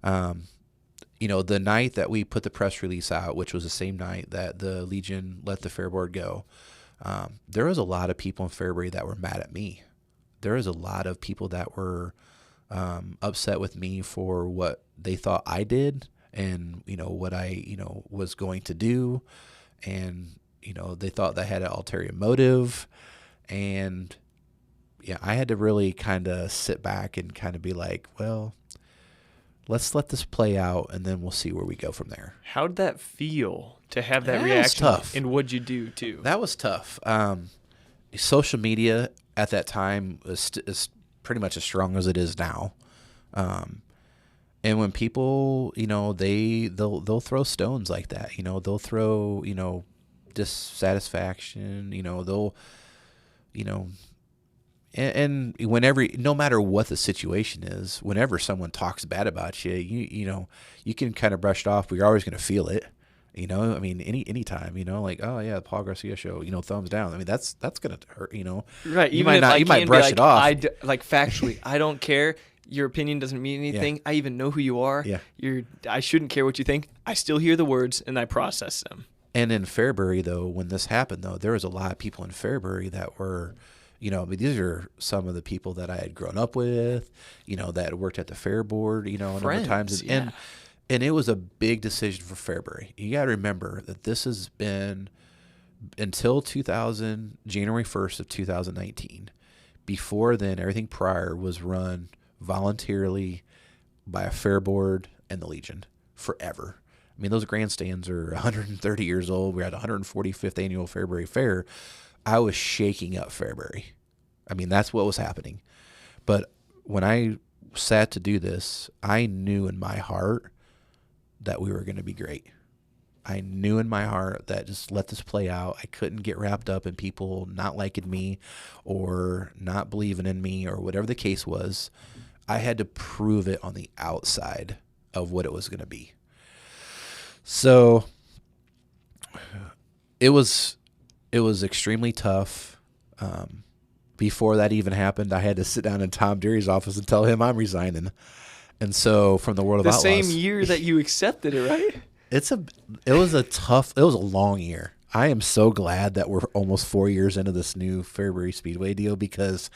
The night that we put the press release out, which was the same night that the Legion let the Fair Board go, there was a lot of people in Fairbury that were mad at me. There was a lot of people that were upset with me for what they thought I did and, what I, was going to do. And, they thought that I had an ulterior motive. And, I had to really kind of sit back and kind of be like, well, let's let this play out and then we'll see where we go from there. How'd that feel to have that That was reaction? tough. And what'd you do, too? That was tough. Social media at that time is pretty much as strong as it is now. And when people, they'll throw stones like that, they'll throw, dissatisfaction, and whenever, no matter what the situation is, whenever someone talks bad about you, you can kind of brush it off, but you're always going to feel it. I mean, anytime, like, oh yeah, the Paul Garcia show, thumbs down. I mean, that's going to hurt, Right. You might brush it off. Factually, I don't care. Your opinion doesn't mean anything. Yeah. I even know who you are. Yeah. I shouldn't care what you think. I still hear the words and I process them. And in Fairbury, though, when this happened, though, there was a lot of people in Fairbury that were, these are some of the people that I had grown up with, that worked at the Fair Board, a number of times. And it was a big decision for Fairbury. You got to remember that this has been until January 1st of 2019. Before then, everything prior was run voluntarily by a Fair Board and the Legion forever. I mean, those grandstands are 130 years old. We're at 145th annual Fairbury Fair. I was shaking up Fairbury. I mean, that's what was happening. But when I sat to do this, I knew in my heart that we were going to be great. I knew in my heart that just let this play out. I couldn't get wrapped up in people not liking me or not believing in me or whatever the case was. I had to prove it on the outside of what it was going to be. So it was extremely tough. Before that even happened, I had to sit down in Tom Deary's office and tell him I'm resigning. And so from the World of Outlaws. The same year that you accepted it, right? It was a long year. I am so glad that we're almost 4 years into this new Fairbury Speedway deal because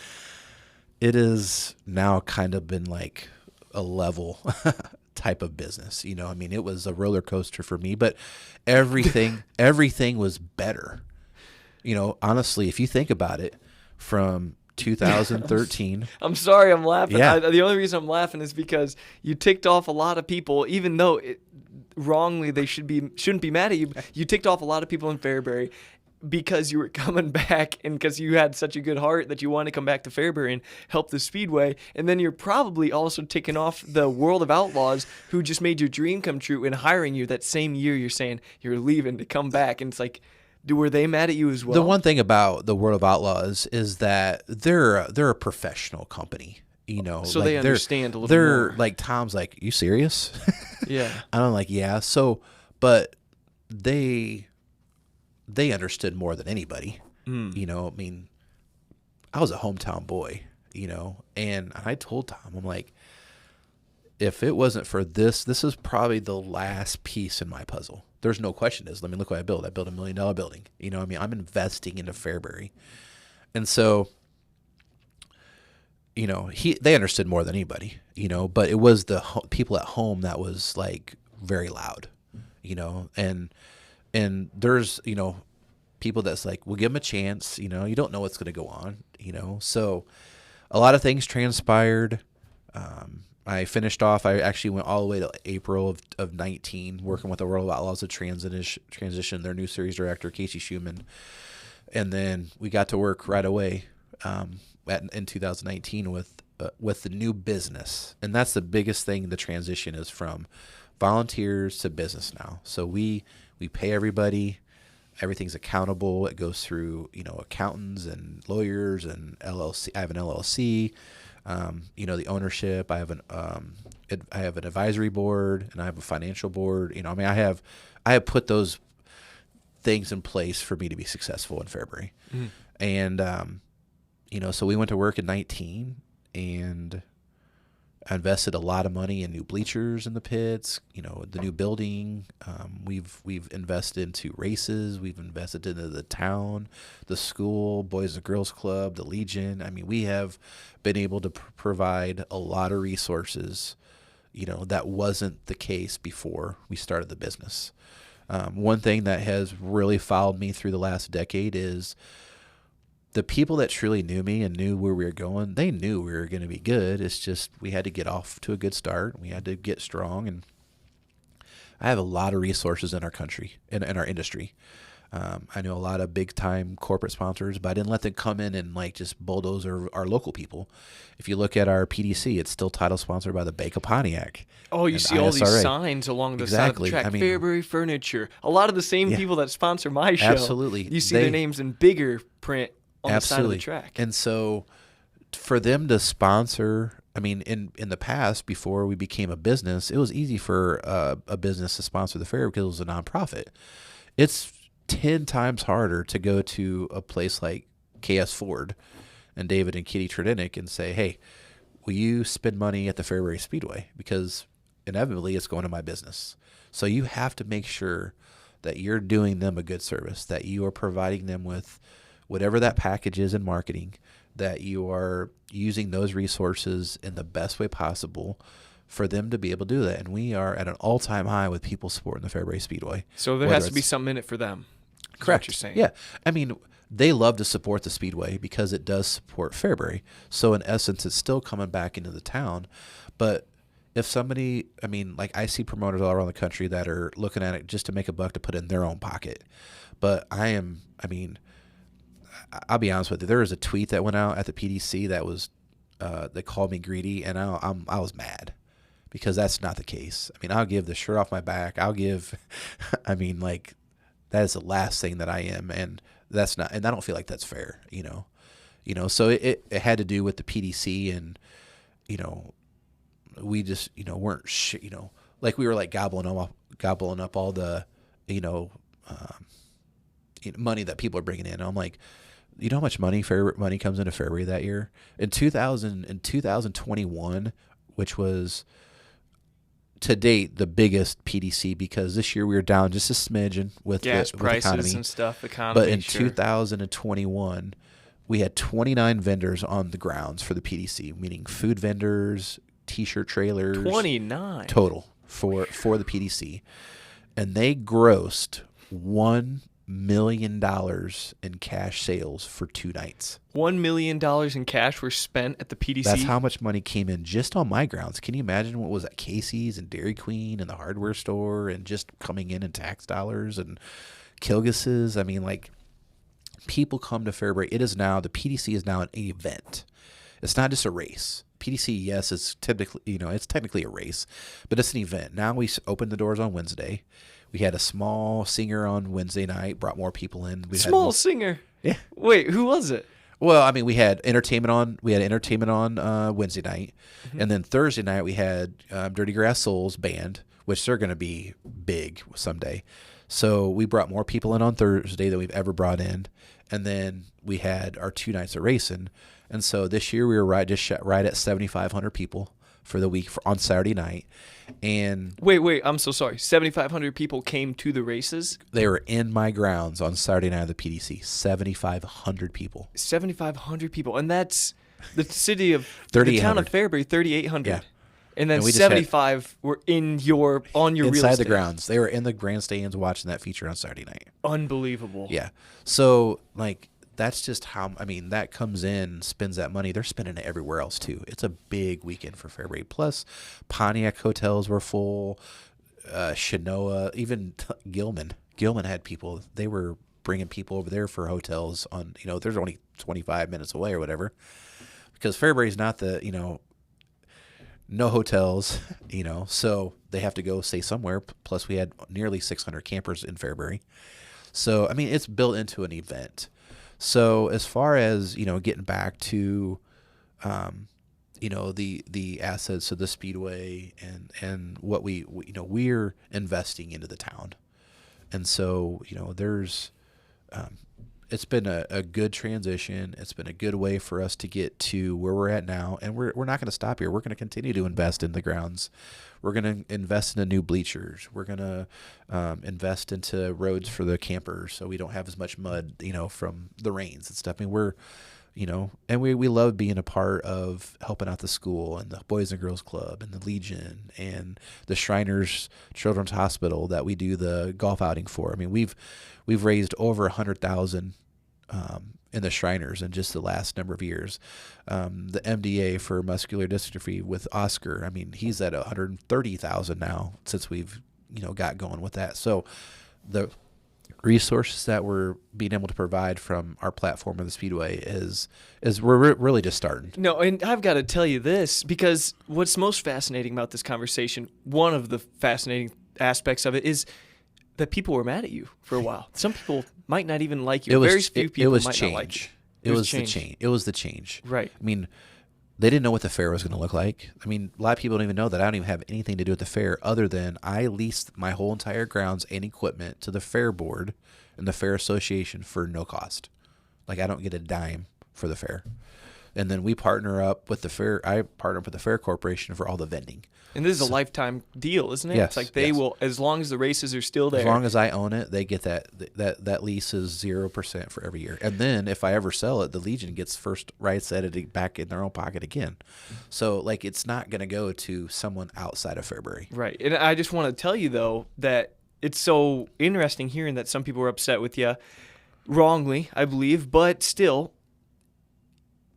it is now kind of been like a level type of business. I mean, it was a roller coaster for me, but everything was better. Honestly, if you think about it, from 2013. I'm sorry, I'm laughing. Yeah. The only reason I'm laughing is because you ticked off a lot of people, even though wrongly they shouldn't be mad at you. You ticked off a lot of people in Fairbury because you were coming back and because you had such a good heart that you wanted to come back to Fairbury and help the Speedway. And then you're probably also ticking off the World of Outlaws who just made your dream come true in hiring you that same year you're saying you're leaving to come back. And it's like, were they mad at you as well? The one thing about the World of Outlaws is that they're a professional company. So they understand a little more. They're like, Tom's like, you serious? Yeah. I'm like, yeah. So, but they understood more than anybody. I mean, I was a hometown boy, and I told Tom, I'm like, if it wasn't for this is probably the last piece in my puzzle. There's no question is. I mean, look what I built. I built $1 million building. I mean, I'm investing into Fairbury. And so, they understood more than anybody, but it was the people at home that was like very loud, and there's, people that's like, we'll give them a chance, you don't know what's going to go on, so a lot of things transpired. I finished off. I actually went all the way to April of 19, working with the World of Outlaws to transition their new series director, Casey Schumann. And then we got to work right away in 2019 with with the new business, and that's the biggest thing. The transition is from volunteers to business now. So we pay everybody. Everything's accountable. It goes through, accountants and lawyers and LLC. I have an LLC. The ownership. I have an advisory board, and I have a financial board. I have put those things in place for me to be successful in Fairbury. Mm. And so we went to work in 19, and I invested a lot of money in new bleachers in the pits, the new building. We've invested into races. We've invested into the town, the school, Boys and Girls Club, the Legion. I mean, we have been able to provide a lot of resources, that wasn't the case before we started the business. One thing that has really followed me through the last decade is the people that truly knew me and knew where we were going. They knew we were going to be good. It's just we had to get off to a good start. We had to get strong. And I have a lot of resources in our country, in our industry. I know a lot of big-time corporate sponsors, but I didn't let them come in and just bulldoze our local people. If you look at our PDC, it's still title sponsored by the Bank of Pontiac. Oh, you see all these signs along the side of the track. Fairbury Furniture. A lot of the same people that sponsor my show. Absolutely. You see their names in bigger print on the side of the track. And so for them to sponsor, in the past, before we became a business, it was easy for a business to sponsor the fair because it was a nonprofit. It's 10 times harder to go to a place like KS Ford and David and Kitty Tredinick and say, hey, will you spend money at the Fairbury Speedway? Because inevitably it's going to my business. So you have to make sure that you're doing them a good service, that you are providing them with whatever that package is in marketing, that you are using those resources in the best way possible for them to be able to do that. And we are at an all-time high with people supporting the Fairbury Speedway. So there has to be something in it for them. Correct. What you're saying. Yeah. They love to support the Speedway because it does support Fairbury. So in essence, it's still coming back into the town. But if somebody, I see promoters all around the country that are looking at it just to make a buck to put in their own pocket. But I'll be honest with you. There was a tweet that went out at the PDC that was, they called me greedy, and I was mad because that's not the case. I'll give the shirt off my back. I'll give, that is the last thing that I am, and that's not, and I don't feel like that's fair, So it had to do with the PDC, and we just weren't we were gobbling up all the money that people are bringing in. I'm like, you know how much money comes into Fairbury that year? In 2021, which was to date the biggest PDC, because this year we were down just a smidgen with gas prices economy and stuff. But in 2021, we had 29 vendors on the grounds for the PDC, meaning food vendors, T-shirt trailers. 29 total for the PDC, and they grossed $1 million in cash sales for 2 nights. $1 million in cash were spent at the PDC. That's how much money came in just on my grounds. Can you imagine what was at Casey's and Dairy Queen and the hardware store and just coming in tax dollars and Kilgus's? People come to Fairbury. The PDC is now an event. It's not just a race. PDC, yes, it's technically a race, but it's an event. Now we opened the doors on Wednesday. We had a small singer on Wednesday night, brought more people in. Singer? Yeah. Wait, who was it? Well, we had entertainment on. We had entertainment on Wednesday night, and then Thursday night we had Dirty Grass Souls band, which they're going to be big someday. So we brought more people in on Thursday than we've ever brought in, and then we had our 2 nights of racing. And so this year we were right at 7,500 people for the week on Saturday night. And wait, I'm so sorry. 7,500 people came to the races? They were in my grounds on Saturday night of the PDC. 7,500 people. 7,500 people. And that's the city of the town of Fairbury, 3,800. Yeah. And then 75 were on your real estate. Inside the grounds. They were in the grandstands watching that feature on Saturday night. Unbelievable. Yeah. So, that's just how, that comes in, spends that money. They're spending it everywhere else, too. It's a big weekend for Fairbury. Plus, Pontiac hotels were full. Chenoa, even Gilman. Gilman had people. They were bringing people over there for hotels on, there's only 25 minutes away or whatever. because Fairbury's not the, no hotels, so they have to go stay somewhere. Plus, we had nearly 600 campers in Fairbury. So, I mean, it's built into an event. So, as far as, getting back to, the assets of the Speedway and what we're investing into the town. And so, there's, it's been a good transition. It's been a good way for us to get to where we're at now. And we're not going to stop here. We're going to continue to invest in the grounds. We're going to invest into new bleachers. We're going to invest into roads for the campers so we don't have as much mud, from the rains and stuff. I mean, and we love being a part of helping out the school and the Boys and Girls Club and the Legion and the Shriners Children's Hospital that we do the golf outing for. I mean, we've raised over $100,000 in the Shriners in just the last number of years. The MDA for muscular dystrophy with Oscar, I mean, he's at $130,000 now since we've got going with that. So the resources that we're being able to provide from our platform of the Speedway is we're really just starting. No, and I've got to tell you this, because what's most fascinating about this conversation, one of the fascinating aspects of it, is that people were mad at you for a while. Some people might not even like you. Very few people might not like you. It was the change. Right. I mean, they didn't know what the fair was going to look like. I mean, a lot of people don't even know that I don't even have anything to do with the fair other than I leased my whole entire grounds and equipment to the fair board and the fair association for no cost. Like, I don't get a dime for the fair. And then we partner up with the fair. I partner up with the Fair Corporation for all the vending. And this is a lifetime deal, isn't it? Yes, it's like they will, as long as the races are still there. As long as I own it, they get that lease is 0% for every year. And then if I ever sell it, the Legion gets first rights at it back in their own pocket again. So, like, it's not going to go to someone outside of Fairbury. Right. And I just want to tell you, though, that it's so interesting hearing that some people were upset with you, wrongly, I believe, but still,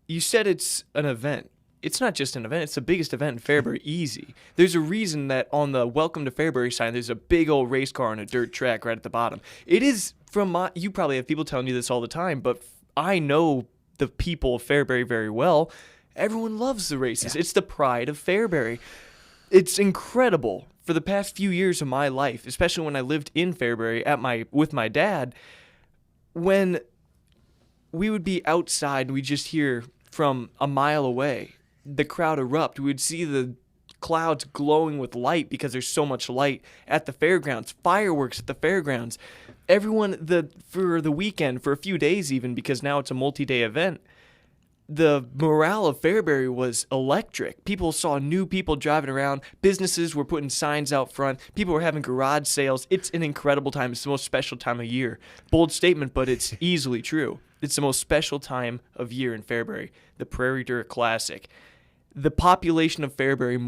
you said it's an event. It's not just an event. It's the biggest event in Fairbury, easy. There's a reason that on the Welcome to Fairbury sign, there's a big old race car on a dirt track right at the bottom. It is you probably have people telling you this all the time, but I know the people of Fairbury very well. Everyone loves the races. Yeah. It's the pride of Fairbury. It's incredible. For the past few years of my life, especially when I lived in Fairbury with my dad, when we would be outside and we'd just hear from a mile away the crowd erupt. We would see the clouds glowing with light because there's so much light at the fairgrounds, fireworks at the fairgrounds. Everyone, for the weekend, for a few days even, because now it's a multi-day event, the morale of Fairbury was electric. People saw new people driving around. Businesses were putting signs out front. People were having garage sales. It's an incredible time. It's the most special time of year. Bold statement, but it's easily true. It's the most special time of year in Fairbury, the Prairie Dirt Classic. The population of Fairbury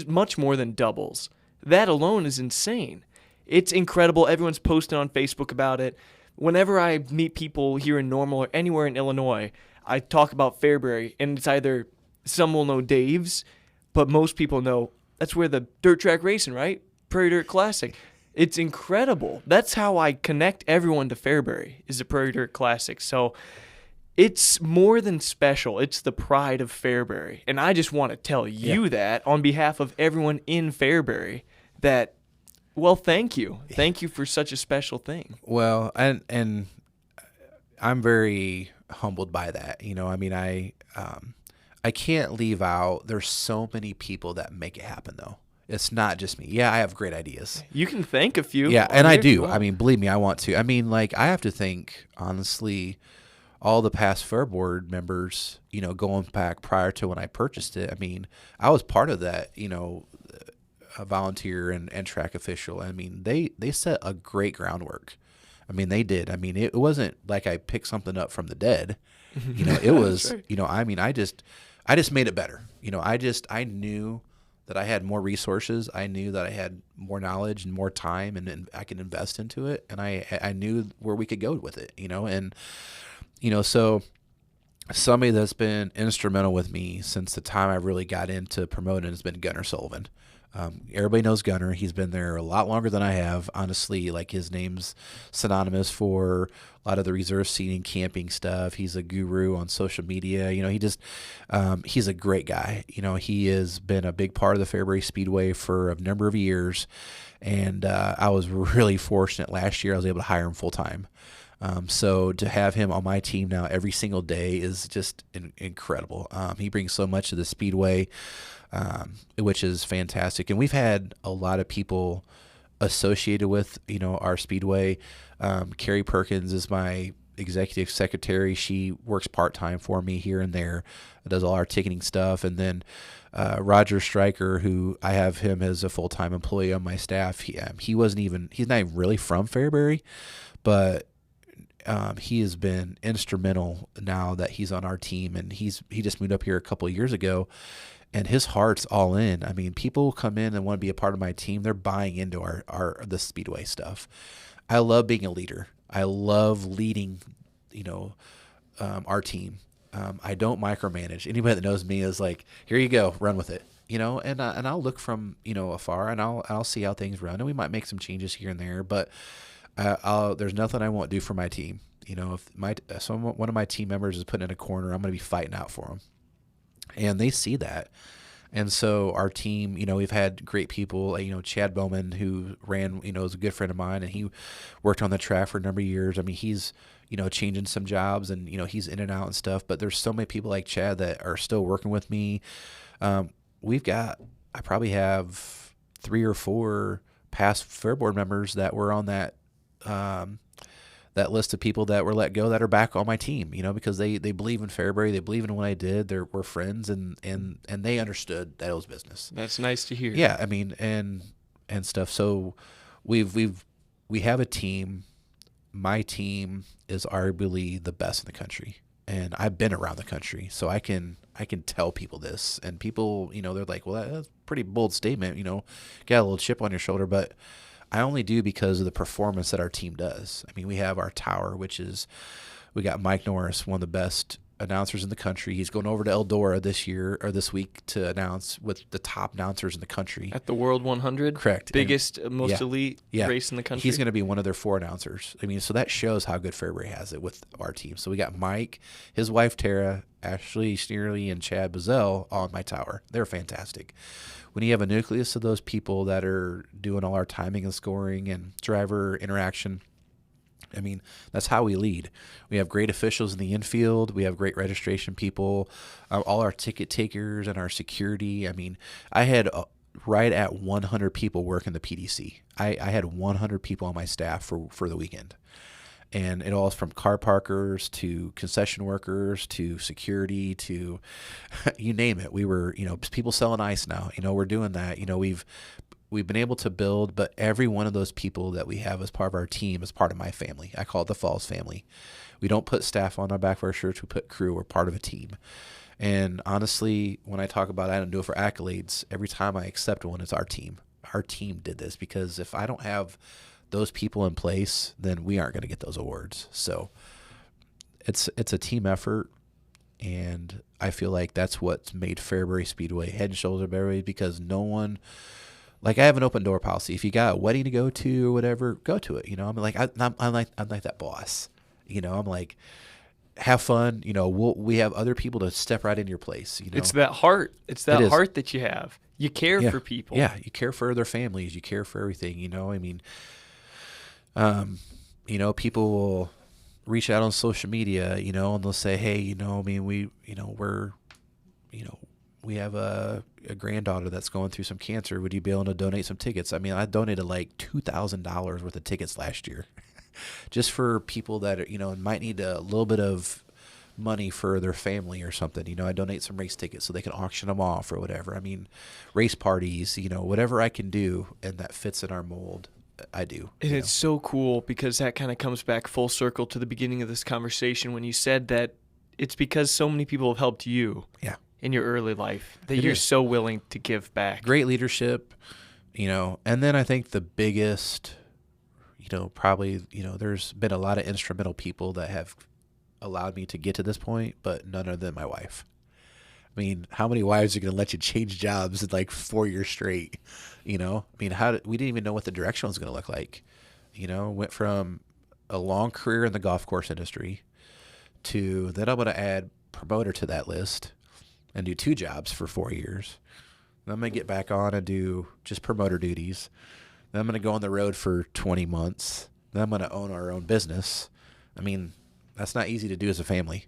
much more than doubles. That alone is insane. It's incredible. Everyone's posting on Facebook about it. Whenever I meet people here in Normal or anywhere in Illinois, I talk about Fairbury, and it's either some will know Dave's, but most people know that's where the dirt track racing, right? Prairie Dirt Classic. It's incredible. That's how I connect everyone to Fairbury, is the Prairie Dirt Classic. So it's more than special. It's the pride of Fairbury. And I just want to tell you that on behalf of everyone in Fairbury that, well, thank you. Thank you for such a special thing. Well, and I'm very humbled by that. I mean, I can't leave out, there's so many people that make it happen, though. It's not just me. Yeah, I have great ideas. You can thank a few. Yeah, and I do. I mean, believe me, I want to. I mean, like, I have to thank, honestly, all the past Fair Board members, going back prior to when I purchased it. I mean, I was part of that, a volunteer and track official. I mean, they set a great groundwork. I mean, they did. I mean, it wasn't like I picked something up from the dead. It was, right. I mean, I just made it better. I knew that I had more resources. I knew that I had more knowledge and more time, and I could invest into it. And I knew where we could go with it, and, so somebody that's been instrumental with me since the time I really got into promoting has been Gunnar Sullivan. Everybody knows Gunnar. He's been there a lot longer than I have. Honestly, like his name's synonymous for a lot of the reserve seating, camping stuff. He's a guru on social media. He's a great guy. He has been a big part of the Fairbury Speedway for a number of years. And I was really fortunate last year I was able to hire him full time. So to have him on my team now every single day is just incredible. He brings so much to the Speedway, which is fantastic. And we've had a lot of people associated with, our Speedway. Carrie Perkins is my executive secretary. She works part-time for me here and there, does all our ticketing stuff. And then Roger Stryker, who I have him as a full-time employee on my staff. He's not even really from Fairbury, but he has been instrumental now that he's on our team, and he just moved up here a couple of years ago, and his heart's all in. I mean, people come in and want to be a part of my team. They're buying into the Speedway stuff. I love being a leader. I love leading, our team. I don't micromanage. Anybody that knows me is like, here you go, run with it. And I'll look from afar, and I'll see how things run, and we might make some changes here and there, but there's nothing I won't do for my team. If one of my team members is put in a corner, I'm going to be fighting out for them, and they see that. And so our team, we've had great people, Chad Bowman, who ran, is a good friend of mine, and he worked on the track for a number of years. I mean, he's, changing some jobs, and, he's in and out and stuff, but there's so many people like Chad that are still working with me. I probably have 3 or 4 past Fair Board members that were on that list of people that were let go that are back on my team, because they believe in Fairbury, they believe in what I did, we're friends, and they understood that it was business. That's nice to hear. Yeah, I mean, and stuff. So we have a team. My team is arguably the best in the country, and I've been around the country, so I can tell people this, and people, they're like, well, that's a pretty bold statement, got a little chip on your shoulder, but I only do because of the performance that our team does. I mean, we have our tower, we got Mike Norris, one of the best announcers in the country. He's going over to Eldora this week to announce with the top announcers in the country. At the World 100? Correct. Biggest, most elite race in the country? He's going to be one of their 4 announcers. I mean, so that shows how good Fairbury has it with our team. So we got Mike, his wife Tara, Ashley Schneerly, and Chad Bazell on my tower. They're fantastic. When you have a nucleus of those people that are doing all our timing and scoring and driver interaction, I mean, that's how we lead. We have great officials in the infield. We have great registration people, all our ticket takers and our security. I mean, I had right at 100 people working the PDC. I had 100 people on my staff for the weekend. And it all is from car parkers to concession workers to security to you name it. We were, people selling ice now. We're doing that. We've been able to build, but every one of those people that we have as part of our team is part of my family. I call it the Falls family. We don't put staff on our back of our shirts. We put crew. We're part of a team. And honestly, when I talk about I don't do it for accolades, every time I accept one, it's our team. Our team did this, because if I don't have those people in place, then we aren't going to get those awards. So it's a team effort, and I feel like that's what's made Fairbury Speedway head and shoulders above everybody, because no one – like, I have an open door policy. If you got a wedding to go to or whatever, go to it. I'm like I'm like that boss. I'm like, have fun. We have other people to step right in your place. It's that heart. It's that heart that you have. You care for people. Yeah, you care for their families. You care for everything. I mean, people will reach out on social media. And they'll say, hey, I mean, we have a granddaughter that's going through some cancer. Would you be able to donate some tickets? I mean, I donated like $2,000 worth of tickets last year just for people that, might need a little bit of money for their family or something. I donate some race tickets so they can auction them off or whatever. I mean, race parties, whatever I can do and that fits in our mold, I do. And it's so cool, because that kind of comes back full circle to the beginning of this conversation when you said that it's because so many people have helped you. Yeah. In your early life, that you're so willing to give back. Great leadership, and then I think the biggest, probably, there's been a lot of instrumental people that have allowed me to get to this point, but none other than my wife. I mean, how many wives are going to let you change jobs in like 4 years straight? You know, I mean, we didn't even know what the direction was going to look like. You know, went from a long career in the golf course industry to then I'm going to add promoter to that list and do 2 jobs for 4 years. Then I'm going to get back on and do just promoter duties. Then I'm going to go on the road for 20 months. Then I'm going to own our own business. I mean, that's not easy to do as a family.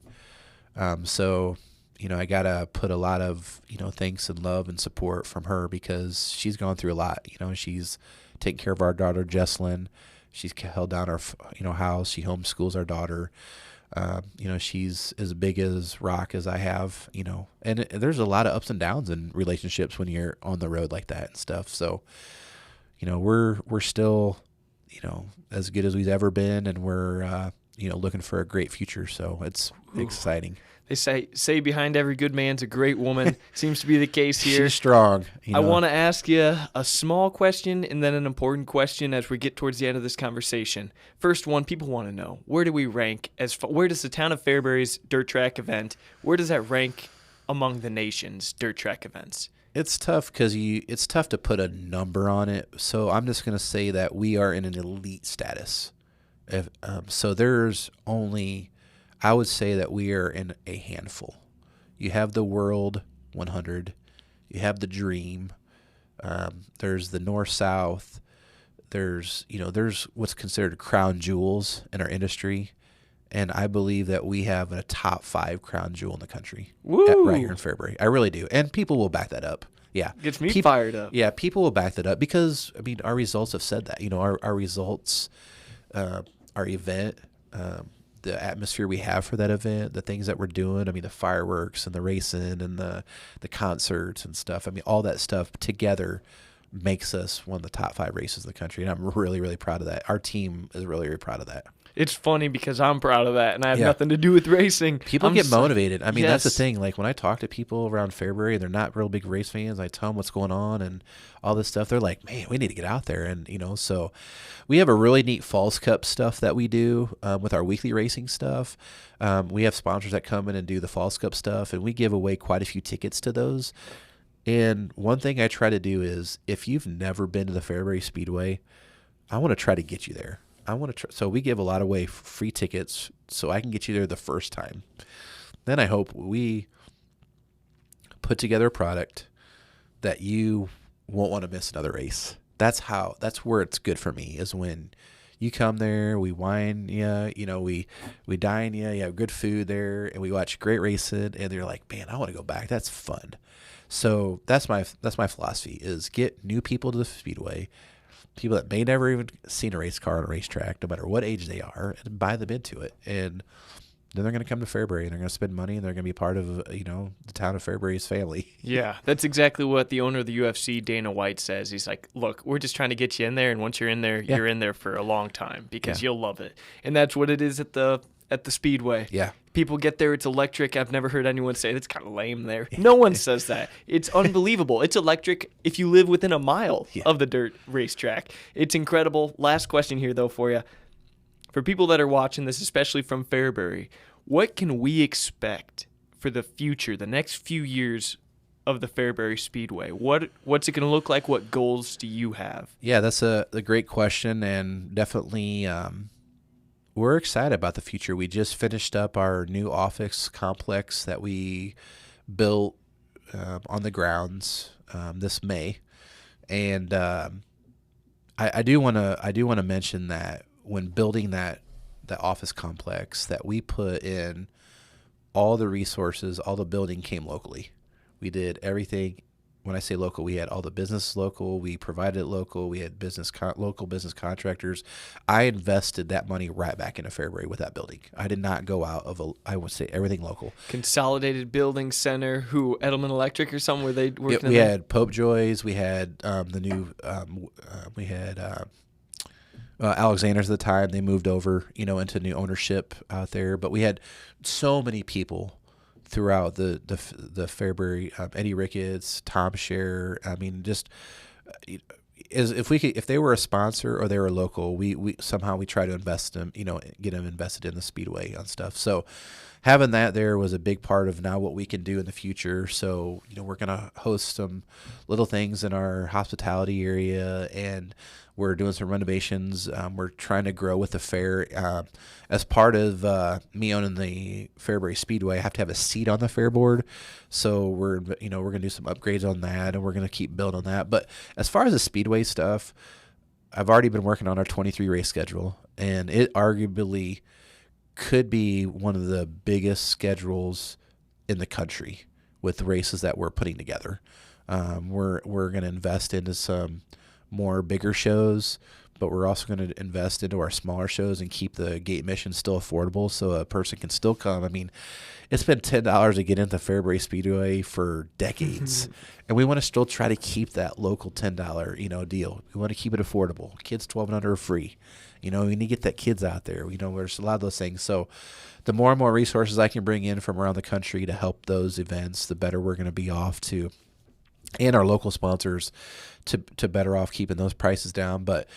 So, you know, I got to put a lot of, you know, thanks and love and support from her because she's gone through a lot. You know, she's taking care of our daughter, Jesslyn. She's held down our, you know, house. She homeschools our daughter. You know, she's as big as rock as I have, you know, and there's a lot of ups and downs in relationships when you're on the road like that and stuff. So, you know, we're still, you know, as good as we've ever been, and we're, you know, looking for a great future. So it's exciting. They say behind every good man's a great woman. Seems to be the case here. She's strong. You know? I want to ask you a small question and then an important question as we get towards the end of this conversation. First one, people want to know, where do we rank where does the town of Fairbury's dirt track event, where does that rank among the nation's dirt track events? It's tough because it's tough to put a number on it. So I'm just going to say that we are in an elite status. So there's only, I would say that we are in a handful. You have the World 100. You have the Dream. There's the North-South. There's what's considered crown jewels in our industry. And I believe that we have a top 5 crown jewel in the country. Right here in Fairbury. I really do. And people will back that up. Yeah. Gets me fired up. Yeah, people will back that up because, I mean, our results have said that. You know, our results, our event, the atmosphere we have for that event, the things that we're doing. I mean, the fireworks and the racing and the concerts and stuff. I mean, all that stuff together makes us one of the top 5 races in the country. And I'm really, really proud of that. Our team is really, really proud of that. It's funny because I'm proud of that, and I have nothing to do with racing. People get motivated. I mean, that's the thing. Like, when I talk to people around Fairbury, they're not real big race fans. I tell them what's going on and all this stuff. They're like, man, we need to get out there. And, you know, so we have a really neat Falls Cup stuff that we do with our weekly racing stuff. We have sponsors that come in and do the Falls Cup stuff, and we give away quite a few tickets to those. And one thing I try to do is, if you've never been to the Fairbury Speedway, I want to try to get you there. So we give a lot away free tickets so I can get you there the first time. Then I hope we put together a product that you won't want to miss another race. That's where it's good for me, is when you come there, we wine you, you know, we dine you have good food there, and we watch great racing, and they're like, man, I want to go back. That's fun. So that's my philosophy, is get new people to the Speedway, people that may never even seen a race car on a racetrack, no matter what age they are, and buy them into it. And then they're going to come to Fairbury, and they're going to spend money, and they're going to be part of, you know, the town of Fairbury's family. Yeah, that's exactly what the owner of the UFC, Dana White, says. He's like, look, we're just trying to get you in there, and once you're in there, you're in there for a long time because you'll love it. And that's what it is at the Speedway. Yeah. People get there, it's electric. I've never heard anyone say it's kind of lame there. No one says that. It's unbelievable. It's electric if you live within a mile of the dirt racetrack. It's incredible. Last question here, though, for you. For people that are watching this, especially from Fairbury, what can we expect for the future, the next few years of the Fairbury Speedway? What's it going to look like? What goals do you have? Yeah, that's a great question, and definitely we're excited about the future. We just finished up our new office complex that we built on the grounds this May, and I do want to mention that when building that office complex, that we put in all the resources, all the building came locally. We did everything. When I say local, we had all the business local. We provided it local. We had local business contractors. I invested that money right back into Fairbury with that building. I did not go out of I would say everything local. Consolidated Building Center, who, Edelman Electric or something, were they working we had Pope Joy's. We had the new, we had Alexander's at the time. They moved over, you know, into new ownership out there. But we had so many people throughout the Fairbury, Eddie Ricketts, Tom Scher. I mean, just if they were a sponsor or they were local, we somehow we try to invest them, get them invested in the Speedway on stuff. So having that there was a big part of now what we can do in the future. So, we're going to host some little things in our hospitality area, and we're doing some renovations. We're trying to grow with the fair. As part of me owning the Fairbury Speedway, I have to have a seat on the fair board. So we're going to do some upgrades on that, and we're going to keep building on that. But as far as the Speedway stuff, I've already been working on our 23 race schedule, and it arguably could be one of the biggest schedules in the country with the races that we're putting together. We're going to invest into some more bigger shows, but we're also going to invest into our smaller shows and keep the gate admission still affordable so a person can still come. I mean, it's been $10 to get into Fairbury Speedway for decades, and we want to still try to keep that local $10 deal. We want to keep it affordable. Kids 12 and under are free. We need to get that kids out there. There's a lot of those things. So the more and more resources I can bring in from around the country to help those events, the better we're going to be off to, and our local sponsors to better off keeping those prices down. But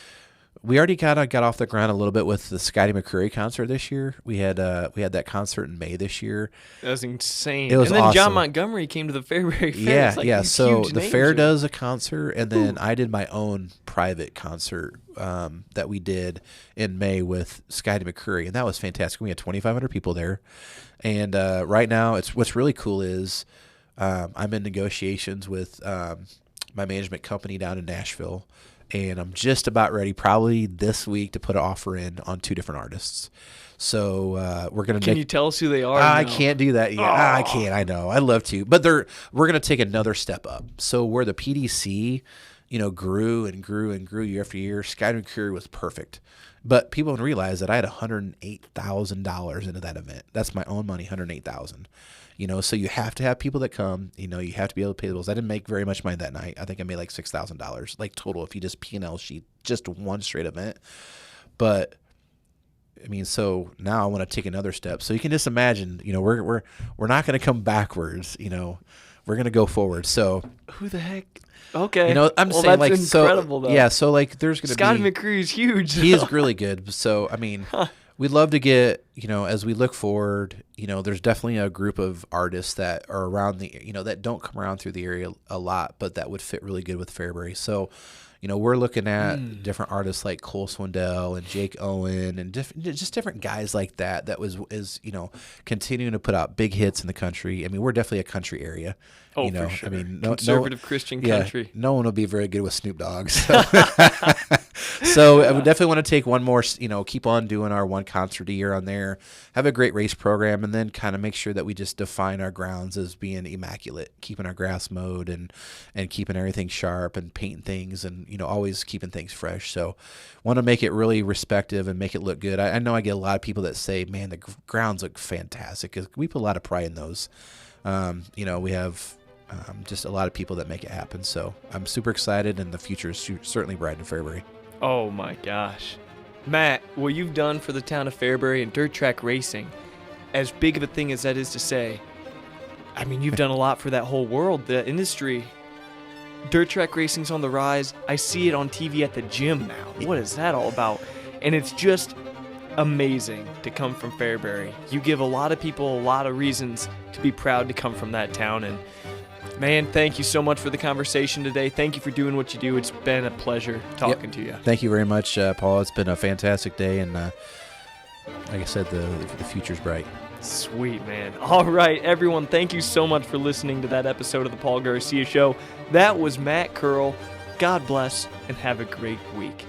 we already kind of got off the ground a little bit with the Scotty McCreery concert this year. We had that concert in May this year. That was insane. It was and then awesome. John Montgomery came to the Fairbury Fair. Yeah. So the fair there. does a concert, and then I did my own private concert that we did in May with Scotty McCreery, and that was fantastic. We had 2,500 people there, and right now what's really cool is I'm in negotiations with my management company down in Nashville. And I'm just about ready, probably this week, to put an offer in on 2 different artists. So we're gonna. Can you tell us who they are? I can't do that yet. I can't. I know. I'd love to, but we're gonna take another step up. So where the PDC, grew and grew and grew year after year, Sky McCreery was perfect. But people don't realize that I had $108,000 into that event. That's my own money, $108,000. So you have to have people that come. You have to be able to pay the bills. I didn't make very much money that night. I think I made like $6,000, like total, if you just P&L sheet, just one straight event. But I mean, so now I want to take another step. So you can just imagine, we're not going to come backwards. We're going to go forward. So who the heck? Okay. I'm saying that's like incredible, so. though. Yeah. So like, there's going to be Scotty McCreery is huge. He is really good. So I mean. We'd love to get, as we look forward, there's definitely a group of artists that are around that don't come around through the area a lot, but that would fit really good with Fairbury. So, we're looking at different artists like Cole Swindell and Jake Owen and just different guys like that is continuing to put out big hits in the country. I mean, we're definitely a country area. Oh, for sure. I mean, conservative Christian country. No one will be very good with Snoop Dogg. So, so I would definitely want to take one more, keep on doing our one concert a year on there, have a great race program, and then kind of make sure that we just define our grounds as being immaculate, keeping our grass mowed and keeping everything sharp and painting things and, always keeping things fresh. So want to make it really respective and make it look good. I know I get a lot of people that say, man, the grounds look fantastic, because we put a lot of pride in those. We have just a lot of people that make it happen. So I'm super excited, and the future is certainly bright in Fairbury. Oh my gosh. Matt, what you've done for the town of Fairbury and dirt track racing, as big of a thing as that is to say, I mean, you've done a lot for that whole world, the industry. Dirt track racing's on the rise. I see it on TV at the gym now. What is that all about? And it's just amazing to come from Fairbury. You give a lot of people a lot of reasons to be proud to come from that town. And man, thank you so much for the conversation today. Thank you for doing what you do. It's been a pleasure talking to you. Thank you very much, Paul. It's been a fantastic day, and like I said, the future's bright. Sweet, man. All right, everyone, thank you so much for listening to that episode of the Paul Garcia Show. That was Matt Curl. God bless, and have a great week.